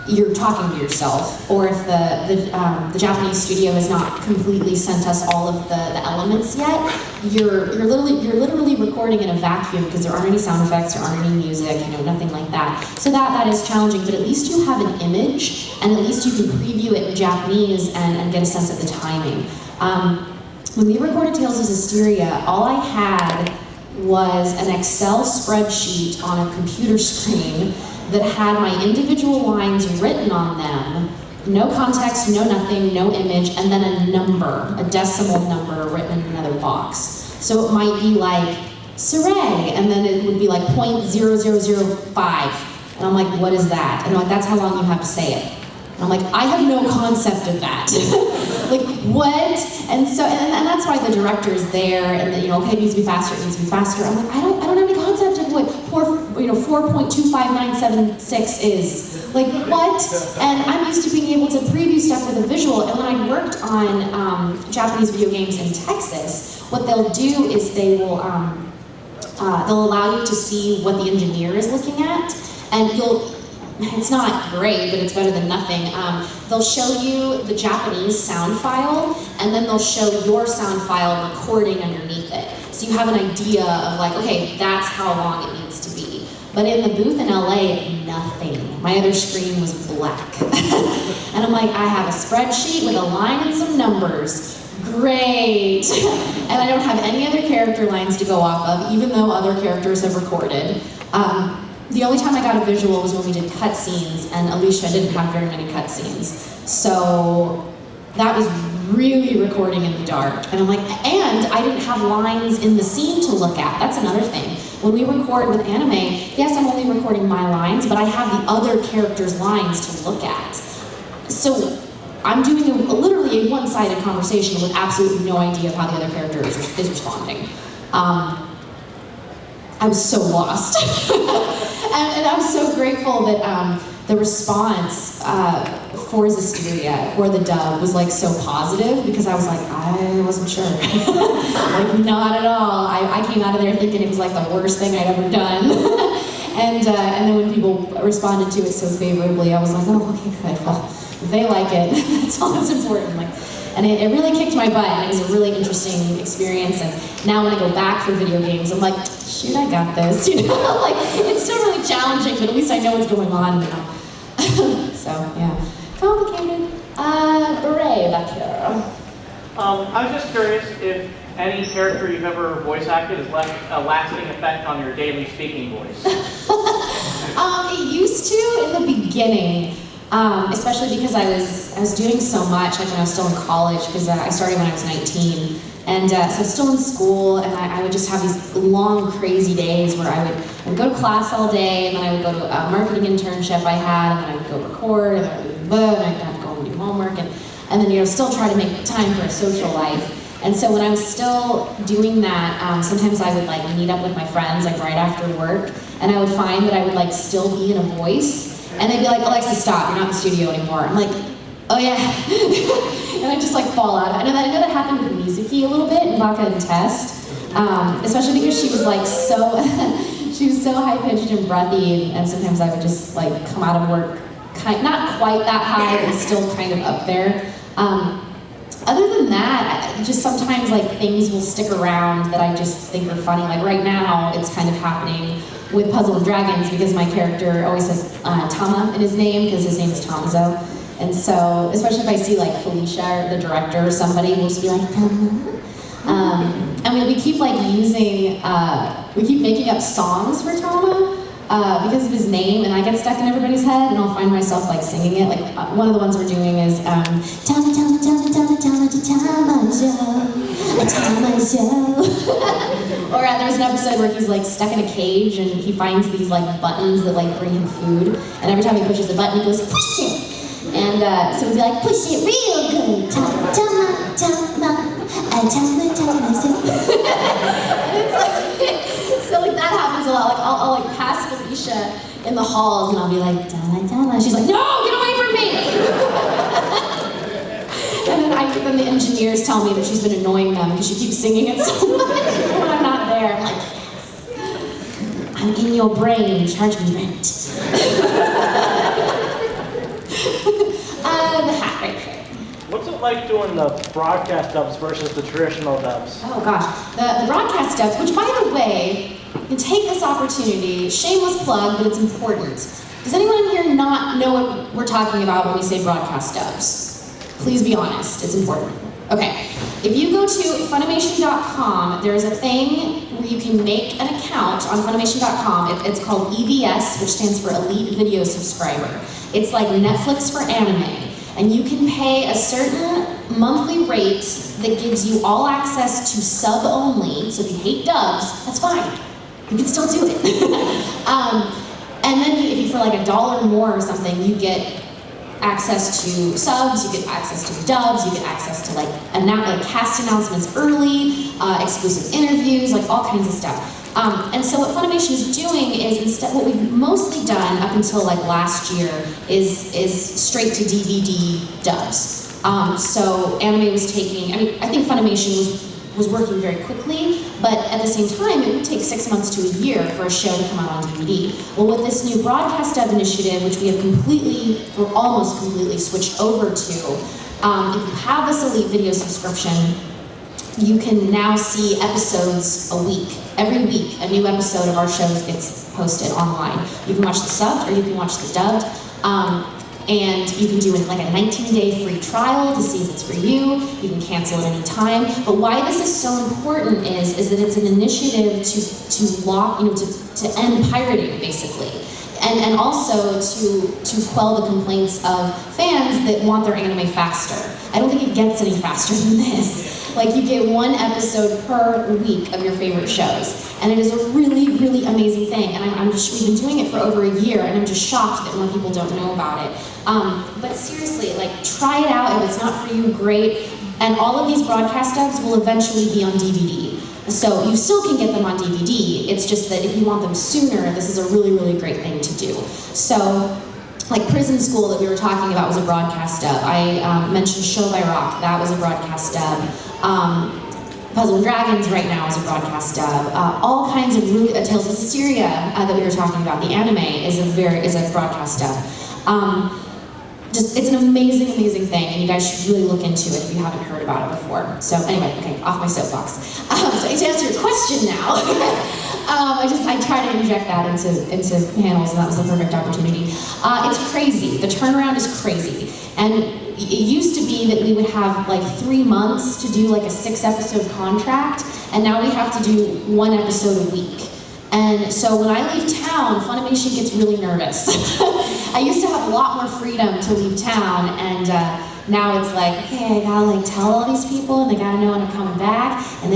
you're talking to yourself, or if the Japanese studio has not completely sent us all of the elements yet, you're literally recording in a vacuum because there aren't any sound effects, there aren't any music, you know, nothing like that. So that is challenging, but at least you have an image, and at least you can preview it in Japanese and get a sense of the timing. When we recorded Tales of Zestiria, all I had was an Excel spreadsheet on a computer screen that had my individual lines written on them, no context, no nothing, no image, and then a number, a decimal number written in another box. So it might be like, Saray, and then it would be like 0.0005. And I'm like, what is that? And I'm like, that's how long you have to say it. And I'm like, I have no concept of that. Like, what? And so, and that's why the director is there, and you know, okay, it needs to be faster, it needs to be faster. I'm like, I don't have any concept of what poor, 4.25976 is. Like, what? And I'm used to being able to preview stuff with a visual, and when I worked on Japanese video games in Texas, what they'll do is they'll allow you to see what the engineer is looking at, and it's not great, but it's better than nothing. They'll show you the Japanese sound file, and then they'll show your sound file recording underneath it. So you have an idea of like, okay, that's how long it needs to be. But in the booth in LA, nothing. My other screen was black. And I'm like, I have a spreadsheet with a line and some numbers. Great. And I don't have any other character lines to go off of, even though other characters have recorded. The only time I got a visual was when we did cutscenes, and Alicia didn't have very many cutscenes. So that was really recording in the dark. And I'm like, and I didn't have lines in the scene to look at. That's another thing. When we record with anime, yes, I'm only recording my lines, but I have the other characters' lines to look at. So I'm doing literally a one-sided conversation with absolutely no idea of how the other character is responding. I was so lost. and I'm so grateful that the response for Zisteria, for the dub, was like so positive, because I was like, I wasn't sure. Like, not at all. I came out of there thinking it was like the worst thing I'd ever done. And then when people responded to it so favorably, I was like, oh, okay, good. Well, if they like it, that's all that's important. Like, and it really kicked my butt, and it was a really interesting experience. And now when I go back for video games, I'm like, shoot, I got this. You know, like, it's still really challenging, but at least I know what's going on now. So yeah, complicated. Beret back here. I was just curious if any character you've ever voice acted has left a lasting effect on your daily speaking voice. It used to in the beginning. Especially because I was doing so much, like when I was still in college, because I started when I was 19, and so I was still in school, and I would just have these long, crazy days where I would go to class all day, and then I would go to a marketing internship I had, and then I would go record, and then I'd have to go and do homework, and then still try to make time for a social life. And so when I was still doing that, sometimes I would like meet up with my friends like right after work, and I would find that I would like still be in a voice. And they'd be like, Alexis, stop, you're not in the studio anymore. I'm like, oh yeah. And I just like fall out of it. And I know that happened with Mizuki a little bit in Baka and Test, especially because she was like she was so high-pitched and breathy, and sometimes I would just like come out of work, not quite that high, but still kind of up there. Other than that, just sometimes like things will stick around that I just think are funny. Like right now, it's kind of happening with Puzzle and Dragons, because my character always says Tama in his name, because his name is Tamazo. And so, especially if I see like Felicia, the director, or somebody, will just be like, Tama. And we keep like using, we keep making up songs for Tama because of his name, and I get stuck in everybody's head, and I'll find myself like singing it. Like one of the ones we're doing is Tama, Tama, Tama, Tama, Tama, Tama, Tamazo, Tamazo. Or there's an episode where he's like stuck in a cage, and he finds these like buttons that like bring him food, and every time he pushes the button, he goes, push it! And so he'd be like, push it real good! Tama, Tama, Tama, Tama, Tamazo. And it's like, so like that happens a lot. Like I'll like pass Felicia in the halls, and I'll be like, Tama, Tama. She's like, no, get away from me! And then the engineers tell me that she's been annoying them because she keeps singing it so much when I'm not there. I'm like, yes, I'm in your brain, charge me rent. The hat right here. What's it like doing the broadcast dubs versus the traditional dubs? Oh gosh, the broadcast dubs, which by the way, you take this opportunity, shameless plug, but it's important. Does anyone in here not know what we're talking about when we say broadcast dubs? Please be honest, it's important. Okay, if you go to Funimation.com, there's a thing where you can make an account on Funimation.com. It's called EVS, which stands for Elite Video Subscriber. It's like Netflix for anime. And you can pay a certain monthly rate that gives you all access to sub only. So if you hate dubs, that's fine. You can still do it. And then if you for like $1 more or something, you get access to subs, you get access to dubs, you get access to like cast announcements early, exclusive interviews, like all kinds of stuff. And so what Funimation is doing is instead, what we've mostly done up until like last year is straight to DVD dubs. So anime was taking, I think Funimation was working very quickly, but at the same time, it would take 6 months to a year for a show to come out on DVD. Well, with this new broadcast dub initiative, which we have completely, or almost completely switched over to, if you have this Elite Video subscription, you can now see episodes a week. Every week, a new episode of our shows gets posted online. You can watch the subbed or you can watch the dubbed. And you can do like a 19-day free trial to see if it's for you. You can cancel at any time. But why this is so important is that it's an initiative to lock, to end pirating, basically. And also to quell the complaints of fans that want their anime faster. I don't think it gets any faster than this. Like, you get one episode per week of your favorite shows. And it is a really, really amazing thing. And we've been doing it for over a year, and I'm just shocked that more people don't know about it. But seriously, like, try it out. If it's not for you, great. And all of these broadcast dubs will eventually be on DVD. So you still can get them on DVD. It's just that if you want them sooner, this is a really, really great thing to do. So, like Prison School that we were talking about was a broadcast dub. I mentioned Show by Rock, that was a broadcast dub. Puzzle and Dragons right now is a broadcast dub. All kinds of really, Tales of Systeria that we were talking about, the anime is a broadcast dub. It's an amazing, amazing thing, and you guys should really look into it if you haven't heard about it before. So anyway, okay, off my soapbox. So to answer your question now, I try to inject that into panels, and that was the perfect opportunity. It's crazy. The turnaround is crazy. And it used to be that we would have like 3 months to do like a 6-episode contract, and now we have to do 1 episode a week. And so when I leave town, Funimation gets really nervous. I used to have a lot more freedom to leave town, and now it's like, okay, I gotta like tell all these people, and they gotta know when I'm coming back, and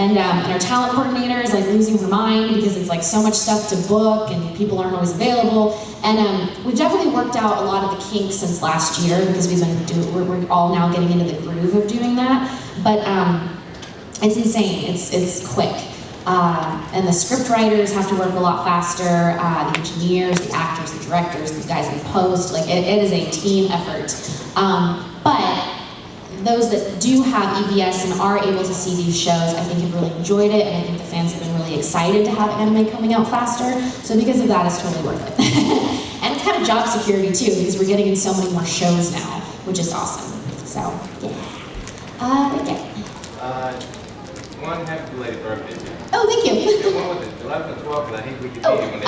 and our talent coordinator is like losing her mind because it's like so much stuff to book, and people aren't always available. And we've definitely worked out a lot of the kinks since last year because we're all now getting into the groove of doing that. But it's insane. It's quick. And the script writers have to work a lot faster, the engineers, the actors, the directors, the guys in post, like it is a team effort. But those that do have EVS and are able to see these shows, I think have really enjoyed it, and I think the fans have been really excited to have anime coming out faster, so because of that, it's totally worth it. And it's kind of job security too, because we're getting in so many more shows now, which is awesome. So, yeah. One happy belated birthday. Oh, thank you. Yeah, when was it? 11th or 12th? I think we could see it when they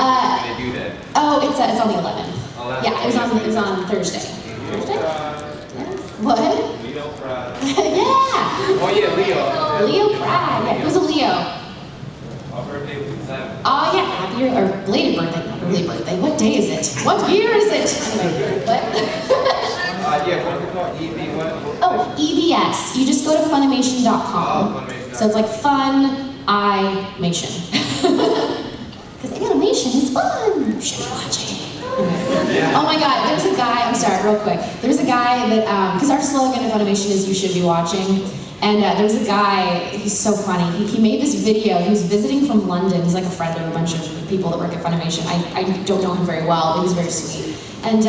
do that. Oh, it's on the 11th. 11th. Yeah, it was on Thursday. Thursday? Yes. What? Leo Pride. Yeah. Oh yeah, Leo. Leo Pride. Yeah. Who's a Leo? Our birthday was 7th. Oh yeah, happy or belated birthday, not early birthday. What day is it? What year is it? Anyway, what? Yeah, what's it called? EV what? Oh, EVS. You just go to Funimation.com. Oh, Funimation. So it's like Fun-I-mation. Because animation is fun. You should be watching. Oh my God, there's a guy, I'm sorry, real quick. There's a guy that, because our slogan at Funimation is you should be watching. And there's a guy, he's so funny. He made this video, he was visiting from London. He's like a friend of a bunch of people that work at Funimation. I don't know him very well, but he's very sweet. And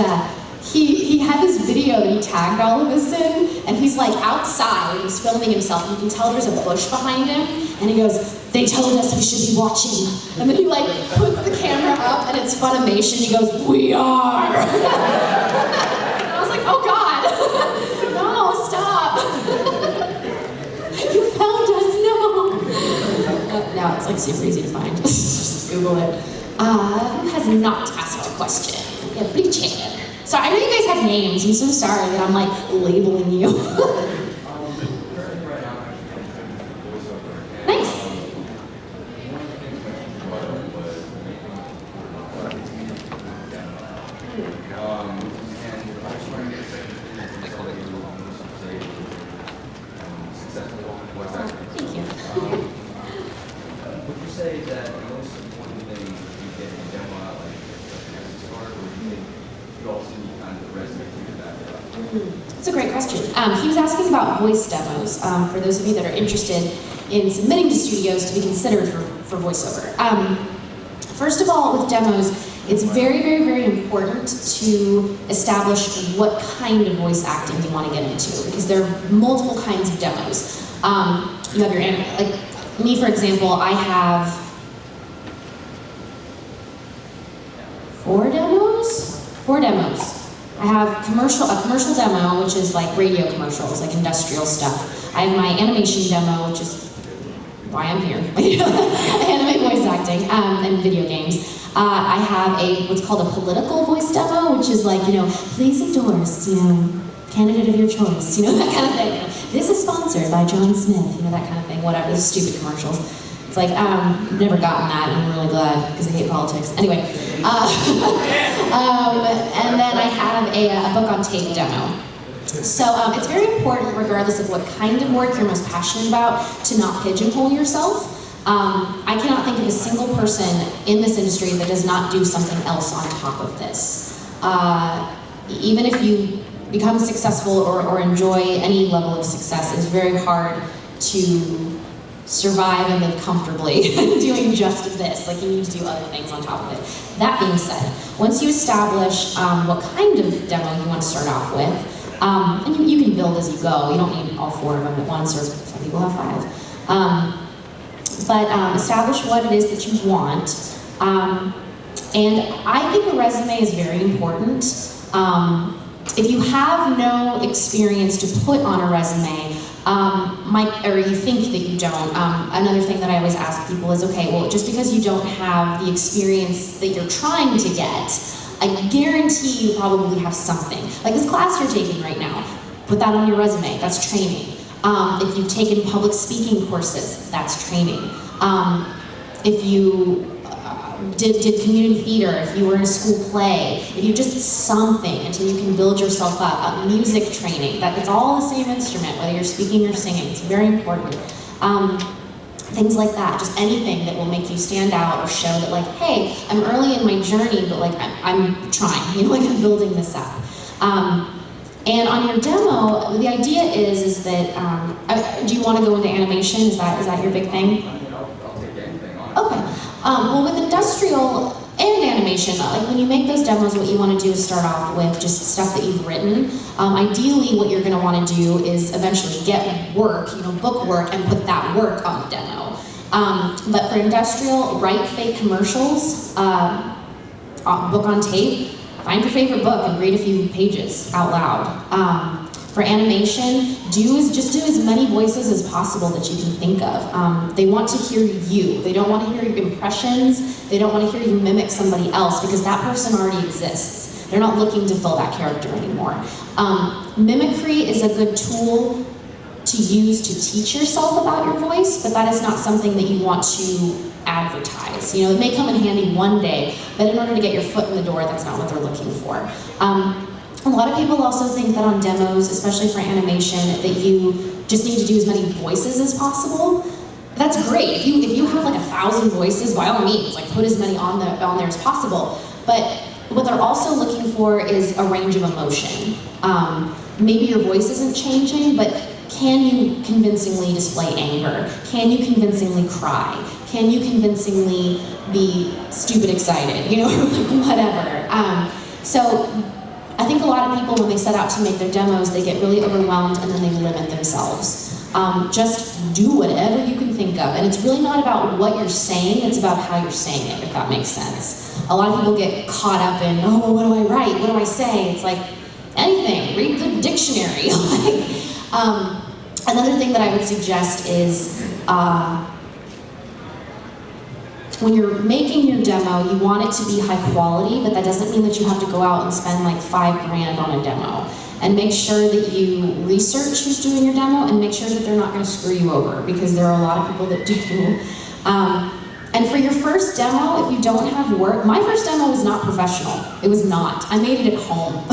he had this video that he tagged all of us in, and he's like outside, he's filming himself, and you can tell there's a bush behind him, and he goes, "They told us we should be watching." And then he like puts the camera up, and it's Funimation, he goes, "We are." And I was like, oh God, no, stop. You found us, no. Now it's like super easy to find, just Google it. Who has not asked a question? Yeah, big chair. So I know you guys have names. I'm so sorry that I'm like labeling you. Nice. Thank you. Would you say that the most important thing you get in a demo out like this or do you think you also need kind he was asking about voice demos, for those of you that are interested in submitting to studios to be considered for voiceover. First of all, with demos, it's very, very, very important to establish what kind of voice acting you want to get into, because there are multiple kinds of demos. You have your anime, like me for example, I have 4 demos? 4 demos. I have a commercial demo, which is like radio commercials, like industrial stuff. I have my animation demo, which is why I'm here. Anime voice acting, and video games. I have what's called a political voice demo, which is like, please endorse, candidate of your choice, that kind of thing. This is sponsored by John Smith, that kind of thing, whatever, those stupid commercials. It's like, never gotten that, and I'm really glad, because I hate politics. Anyway, and then I have a book on tape demo. So it's very important, regardless of what kind of work you're most passionate about, to not pigeonhole yourself. I cannot think of a single person in this industry that does not do something else on top of this. Even if you become successful or enjoy any level of success, it's very hard to survive and live comfortably doing just this. Like, you need to do other things on top of it. That being said, once you establish what kind of demo you want to start off with, and you can build as you go. You don't need all 4 of them at once, or some people have 5. But establish what it is that you want. And I think a resume is very important. If you have no experience to put on a resume, or you think that you don't, another thing that I always ask people is, okay, well, just because you don't have the experience that you're trying to get, I guarantee you probably have something. Like this class you're taking right now, put that on your resume, that's training. If you've taken public speaking courses, that's training. If you did community theater, if you were in a school play, if you just something until you can build yourself up. Music training, it's all the same instrument, whether you're speaking or singing, it's very important. Things like that, just anything that will make you stand out or show that, like, hey, I'm early in my journey, but like I'm trying, like I'm building this up. And on your demo, the idea is that, do you want to go into animation? Is that your big thing? I'll take anything on it. Okay. Well, with industrial and animation, like when you make those demos, what you want to do is start off with just stuff that you've written. Ideally, what you're going to want to do is eventually get work, book work, and put that work on the demo. But for industrial, write fake commercials, book on tape, find your favorite book and read a few pages out loud. For animation, just do as many voices as possible that you can think of. They want to hear you. They don't want to hear your impressions. They don't want to hear you mimic somebody else, because that person already exists. They're not looking to fill that character anymore. Mimicry is a good tool to use to teach yourself about your voice, but that is not something that you want to advertise. It may come in handy one day, but in order to get your foot in the door, that's not what they're looking for. A lot of people also think that on demos, especially for animation, that you just need to do as many voices as possible. That's great. If you have like 1,000 voices, by all means, like put as many on there as possible. But what they're also looking for is a range of emotion. Maybe your voice isn't changing, but can you convincingly display anger? Can you convincingly cry? Can you convincingly be stupid excited? Whatever. So I think a lot of people, when they set out to make their demos, they get really overwhelmed and then they limit themselves. Just do whatever you can think of. And it's really not about what you're saying, it's about how you're saying it, if that makes sense. A lot of people get caught up in, oh, well, what do I write? What do I say? It's like, anything, read the dictionary. Another thing that I would suggest is, when you're making your demo, you want it to be high quality, but that doesn't mean that you have to go out and spend like $5 grand on a demo. And make sure that you research who's doing your demo and make sure that they're not going to screw you over, because there are a lot of people that do. And for your first demo, if you don't have work, my first demo was not professional. It was not. I made it at home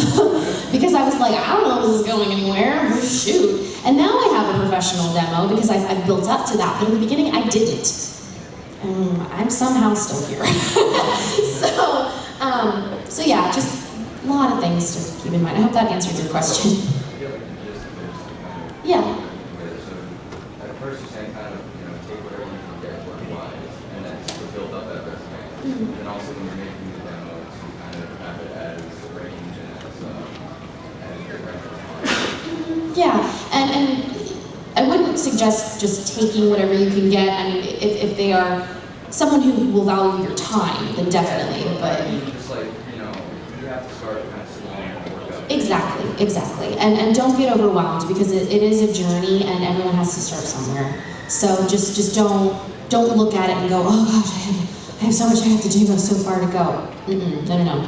because I was like, I don't know if this is going anywhere, shoot. And now I have a professional demo because I've built up to that, but in the beginning I didn't. I'm somehow still here. So yeah, just a lot of things to keep in mind. I hope that answered your question. Yeah. Okay, so at first you're saying kind of, take whatever you can get work-wise, and then sort of build up that resume. Mhm. And also when you're making the demos, you kind of have it as range and as your reference. Yeah, and I wouldn't suggest just taking whatever you can get. I mean, if they are someone who will value your time, then definitely, but... I mean, just like, you have to start kind of small and work up. Exactly. And don't get overwhelmed because it is a journey and everyone has to start somewhere. So just don't look at it and go, oh gosh, I have so much I have to do, I have so far to go. No.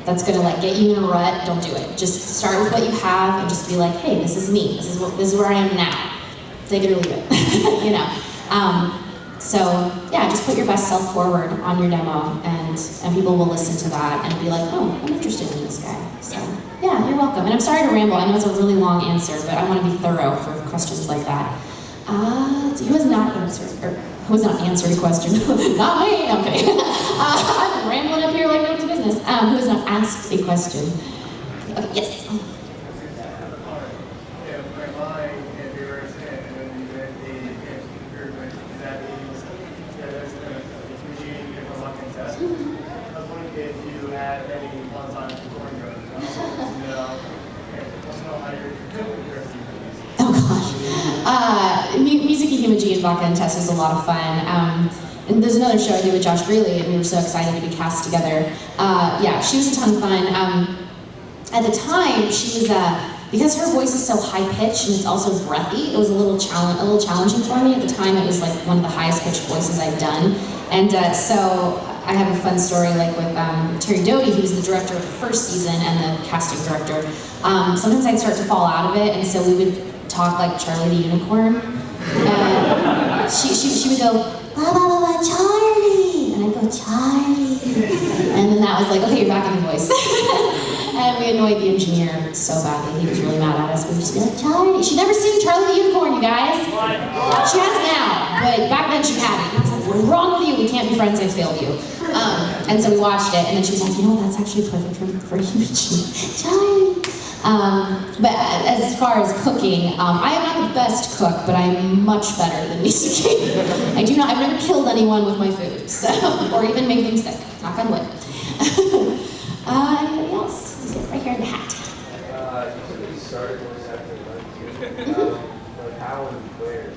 That's gonna like get you in a rut. Don't do it. Just start with what you have and just be like, hey, this is me. This is where I am now. Take it or leave it. So yeah, just put your best self forward on your demo, and people will listen to that and be like, oh, I'm interested in this guy. So yeah, you're welcome. And I'm sorry to ramble. I know it's a really long answer, but I want to be thorough for questions like that. Who has not answered a question? Not me. Okay. I'm rambling up here like nobody's business. Who has not asked a question? Okay, yes. Music Ihimaji and Vodka and Test was a lot of fun. And there's another show I did with Josh Greeley, and we were so excited to be cast together. Yeah, she was a ton of fun. At the time, she was, because her voice is so high-pitched and it's also breathy, it was a little challenging for me. At the time, it was like one of the highest-pitched voices I'd done. And so I have a fun story like with Terry Doty, who was the director of the first season and the casting director. Sometimes I'd start to fall out of it, and so we would talk like Charlie the Unicorn. She would go, la la la la, Charlie! And I'd go, Charlie! And then that was like, okay, you're back in the voice. And we annoyed the engineer so badly. He was really mad at us. We'd just be like, Charlie! She'd never seen Charlie the Unicorn, you guys! She has now, but back then she hadn't. And I was like, what's wrong with you? We can't be friends, I failed you. And so we watched it, and then she was like, you know what, that's actually perfect for you, Charlie! But as far as cooking, I am not the best cook, but I am much better than Misaki. I've never killed anyone with my food, so, or even made them sick, knock on wood. Anybody else? Right here in the hat. You said you started voice acting, like how and where?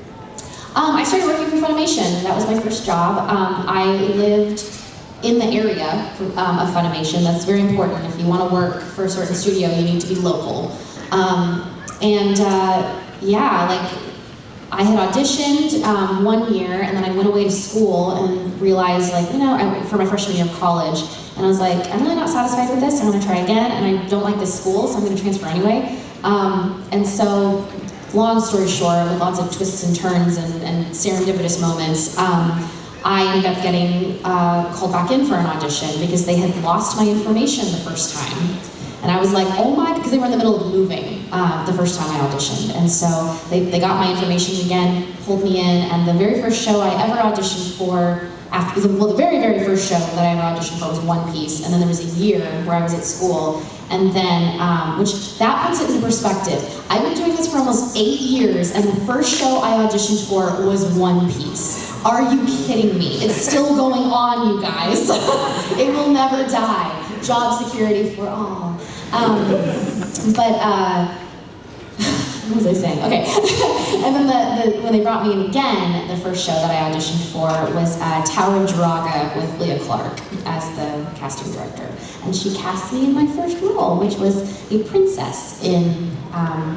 I started working for Funimation. That was my first job. I lived in the area of Funimation. That's very important. If you want to work for a certain studio, you need to be local. Yeah, like I had auditioned 1 year, and then I went away to school and realized, like, for my freshman year of college, and I was like, I'm really not satisfied with this. I want to try again, and I don't like this school, so I'm going to transfer anyway. And so, long story short, with lots of twists and turns and serendipitous moments, I ended up getting called back in for an audition because they had lost my information the first time. And I was like, oh my, because they were in the middle of moving the first time I auditioned. And so they got my information again, pulled me in, and the very first show I ever auditioned for, the very, very first show that I ever auditioned for was One Piece, and then there was a year where I was at school, and then, which that puts it into perspective. I've been doing this for almost 8 years, and the first show I auditioned for was One Piece. Are you kidding me? It's still going on, you guys. It will never die. Job security for all. What was I saying? Okay. And then when they brought me in again, the first show that I auditioned for was Tower of Draga with Leah Clark as the casting director. And she cast me in my first role, which was a princess in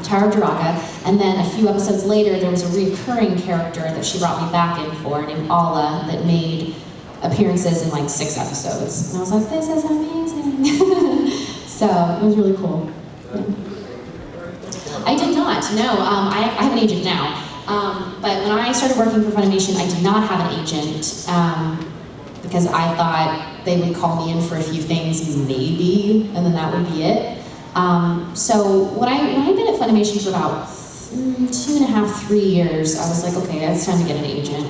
Tower of Draga. And then a few episodes later, there was a recurring character that she brought me back in for, named Ala, that made appearances in like 6 episodes. And I was like, this is amazing. So it was really cool. Yeah. I did not, no. I have an agent now. But when I started working for Funimation, I did not have an agent because I thought they would call me in for a few things, maybe, and then that would be it. So when I'd been at Funimation for about 2.5, 3 years, I was like, okay, it's time to get an agent.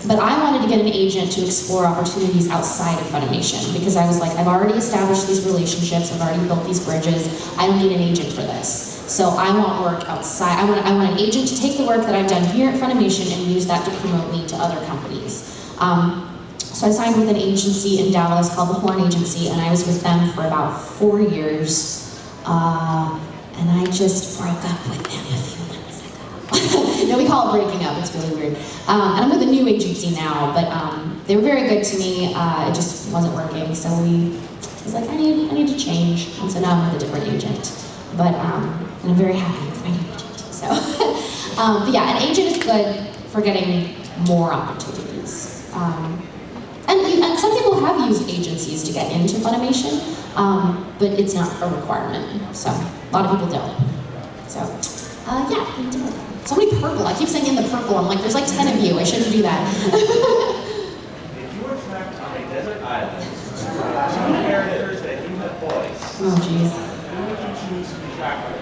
But I wanted to get an agent to explore opportunities outside of Funimation because I was like, I've already established these relationships, I've already built these bridges, I don't need an agent for this. So I want work outside. I want an agent to take the work that I've done here at Funimation and use that to promote me to other companies. So I signed with an agency in Dallas called the Horn Agency, and I was with them for about 4 years. And I just broke up with them a few months ago. No, we call it breaking up, it's really weird. And I'm with a new agency now, but they were very good to me. It just wasn't working, so I was like, I need to change. And so now I'm with a different agent. But and I'm very happy with my new agent. So, but yeah, an agent is good for getting more opportunities. And some people have used agencies to get into Funimation, but it's not a requirement. So a lot of people don't. So yeah, we did it. So many purple. I keep saying in the purple. I'm like, there's like 10 of you. I shouldn't do that. If you were trapped on a desert island, two characters that you have voiced, Oh jeez. who would you choose to be trapped with?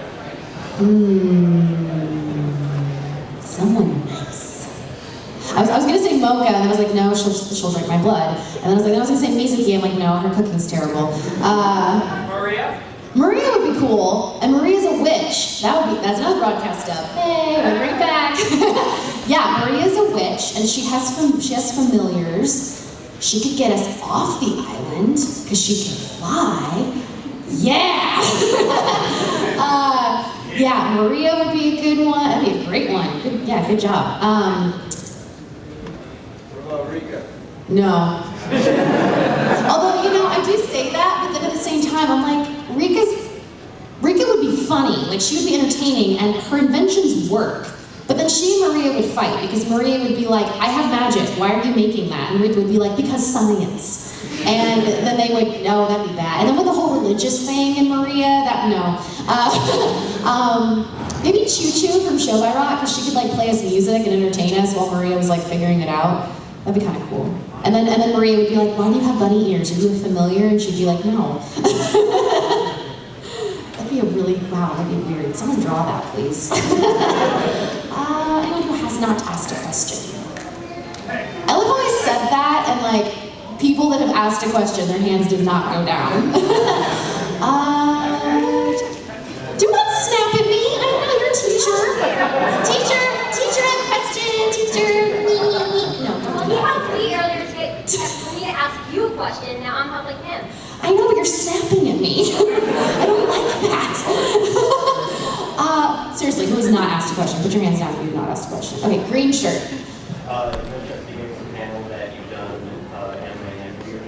Someone nice. I was gonna say Mocha, and then I was like, no, she'll drink my blood. And then I was like, no, I was gonna say Mizuki. I'm like, no, her cooking's terrible. Maria? Maria would be cool, and Maria's a witch. That's another broadcast stuff. Hey, we'll bring it back. Yeah, Maria's a witch, and she has familiars. She could get us off the island because she can fly. Yeah. Yeah, Maria would be a good one. That'd be a great one. Good job. What about Rika? No. Although, you know, I do say that, but then at the same time, I'm like, Rika would be funny. Like, she would be entertaining, and her inventions work. But then she and Maria would fight, because Maria would be like, I have magic, why are you making that? And Rika would be like, because science. And then they would, no, that'd be bad. And then with the whole religious thing in Maria, no. Maybe Choo Choo from Show by Rock, because she could like play us music and entertain us while Maria was like figuring it out. That'd be kind of cool. And then Maria would be like, why do you have bunny ears? Are you familiar? And she'd be like, no. That'd be a really, wow, that'd be weird. Someone draw that, please. Anyone who has not asked a question. I love how I said that, and like, people that have asked a question, their hands did not go down. Do not snap at me. I'm not your teacher. Teacher, I have a question. Teacher. No, don't do He that. helped me earlier to get for me to ask you a question. Now I'm helping him. I know, but you're snapping at me. I don't like that. Seriously, who has not asked a question? Put your hands down if you've not asked a question. Okay, green shirt. You mentioned the panel that you've done anime and weird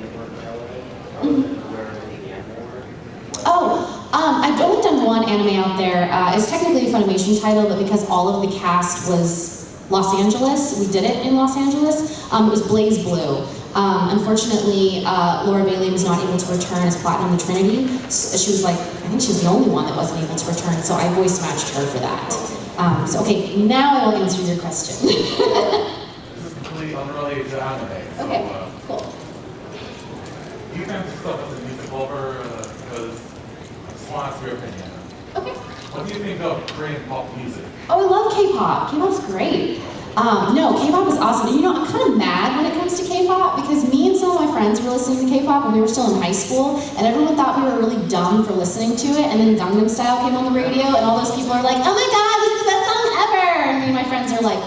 I've only done one anime out there. It's technically a Funimation title, but because all of the cast was Los Angeles, we did it in Los Angeles. It was Blaze Blue. Unfortunately, Laura Bailey was not able to return as Platinum the Trinity. So she was like, I think she was the only one that wasn't able to return, so I voice matched her for that. So okay, now I will answer your question. This is completely unrelated to anime. So, Okay, cool. do you think this stuff is a music over? Because I just want to ask your opinion. Okay. What do you think of Korean pop music? Oh, I love K-pop. K-pop's great. No, K-pop is awesome. And you know, I'm kind of mad when it comes to K-pop because me and some of my friends were listening to K-pop when we were still in high school, and everyone thought we were really dumb for listening to it, and then Gangnam Style came on the radio, and all those people are like, oh my god, this is the best song ever! And me and my friends are like,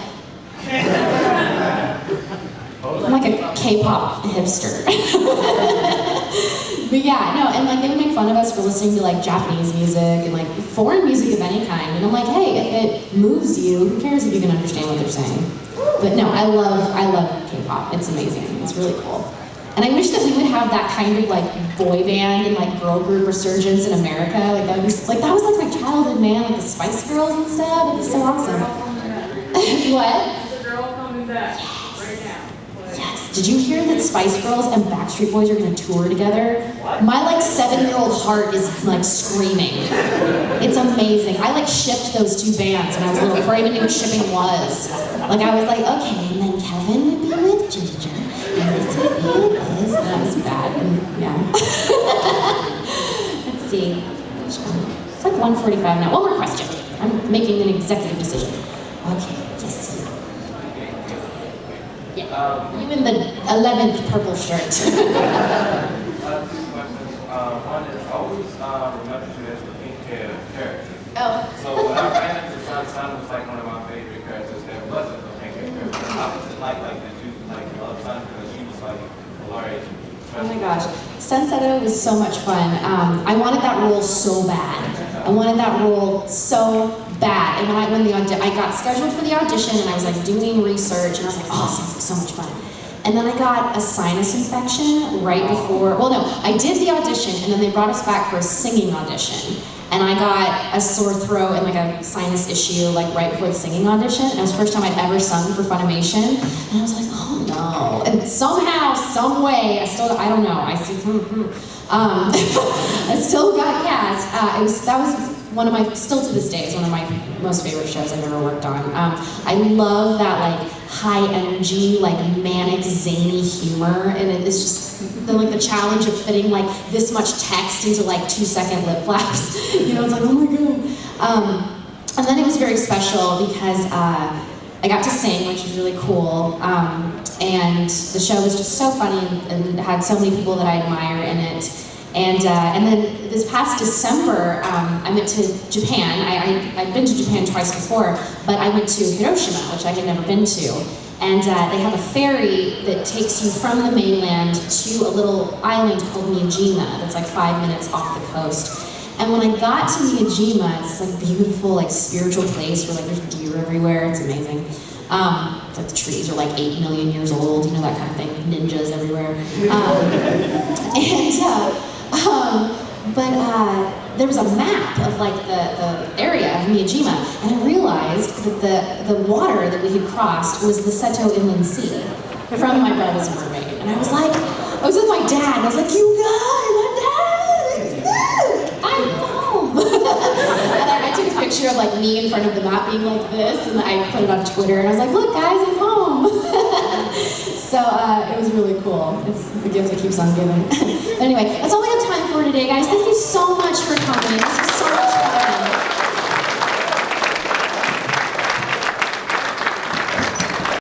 I'm like a K-pop hipster. But yeah, no, and like they would make fun of us for listening to like Japanese music and like foreign music of any kind. And I'm like, hey, if it moves you, who cares if you can understand what they're saying? But no, I love K-pop. It's amazing. It's really cool. And I wish that we would have that kind of like boy band and like girl group resurgence in America. Like that would be like that was like my childhood, man. Like the Spice Girls and stuff. It'd be so awesome. What? The girl coming back right now. Yes. Did you hear that Spice Girls and Backstreet Boys are going to tour together? My like 7-year-old heart is like screaming. It's amazing. I like shipped those two bands when I was little before I even knew what shipping was. Like I was like, okay, and then Kevin would be with Ginger, and this would be with this, and that was bad. And yeah. Let's see. It's like 1:45 now. One more question. I'm making an executive decision. Okay. Yes. Yeah. You in the 11th purple shirt. 2 questions. One is, I always remember you as the pink hair character. Oh. So son was like one of my favorite characters that wasn't the main character. How was it like did you like love son because she was like our age? Oh my gosh, Sunsetto was so much fun. I wanted that role so bad. I wanted that role so bad. And when I got scheduled for the audition and I was like doing research and I was like, oh, this sounds like so much fun. And then I got a sinus infection right before, well no, I did the audition and then they brought us back for a singing audition. And I got a sore throat and like a sinus issue like right before the singing audition. And it was the first time I'd ever sung for Funimation. And I was like, oh no. And somehow, some way, I don't know, I still got cast. That was one of my, still to this day, it's one of my most favorite shows I've ever worked on. I love that like high energy, like manic, zany humor, and it's just the challenge of fitting like this much text into like 2-second lip flaps. You know, it's like, oh my god. And then it was very special because I got to sing, which was really cool. And the show was just so funny and had so many people that I admire in it. And then this past December, I went to Japan. I'd been to Japan twice before, but I went to Hiroshima, which I had never been to. And they have a ferry that takes you from the mainland to a little island called Miyajima that's like 5 minutes off the coast. And when I got to Miyajima, it's like a beautiful, like spiritual place where like there's deer everywhere. It's amazing. It's like the trees are like 8 million years old, you know, that kind of thing. Ninjas everywhere. But there was a map of like the area of Miyajima, and I realized that the water that we had crossed was the Seto Inland Sea from My Bride Was a Mermaid. And I was with my dad, and I was like, you guys, my dad, I'm home. And I took a picture of like me in front of the map being like this, and I put it on Twitter, and I was like, look guys, I'm home. So it was really cool. It's the gift that keeps on giving. But anyway, that's all we have time for today, guys. Thank you so much for coming. This was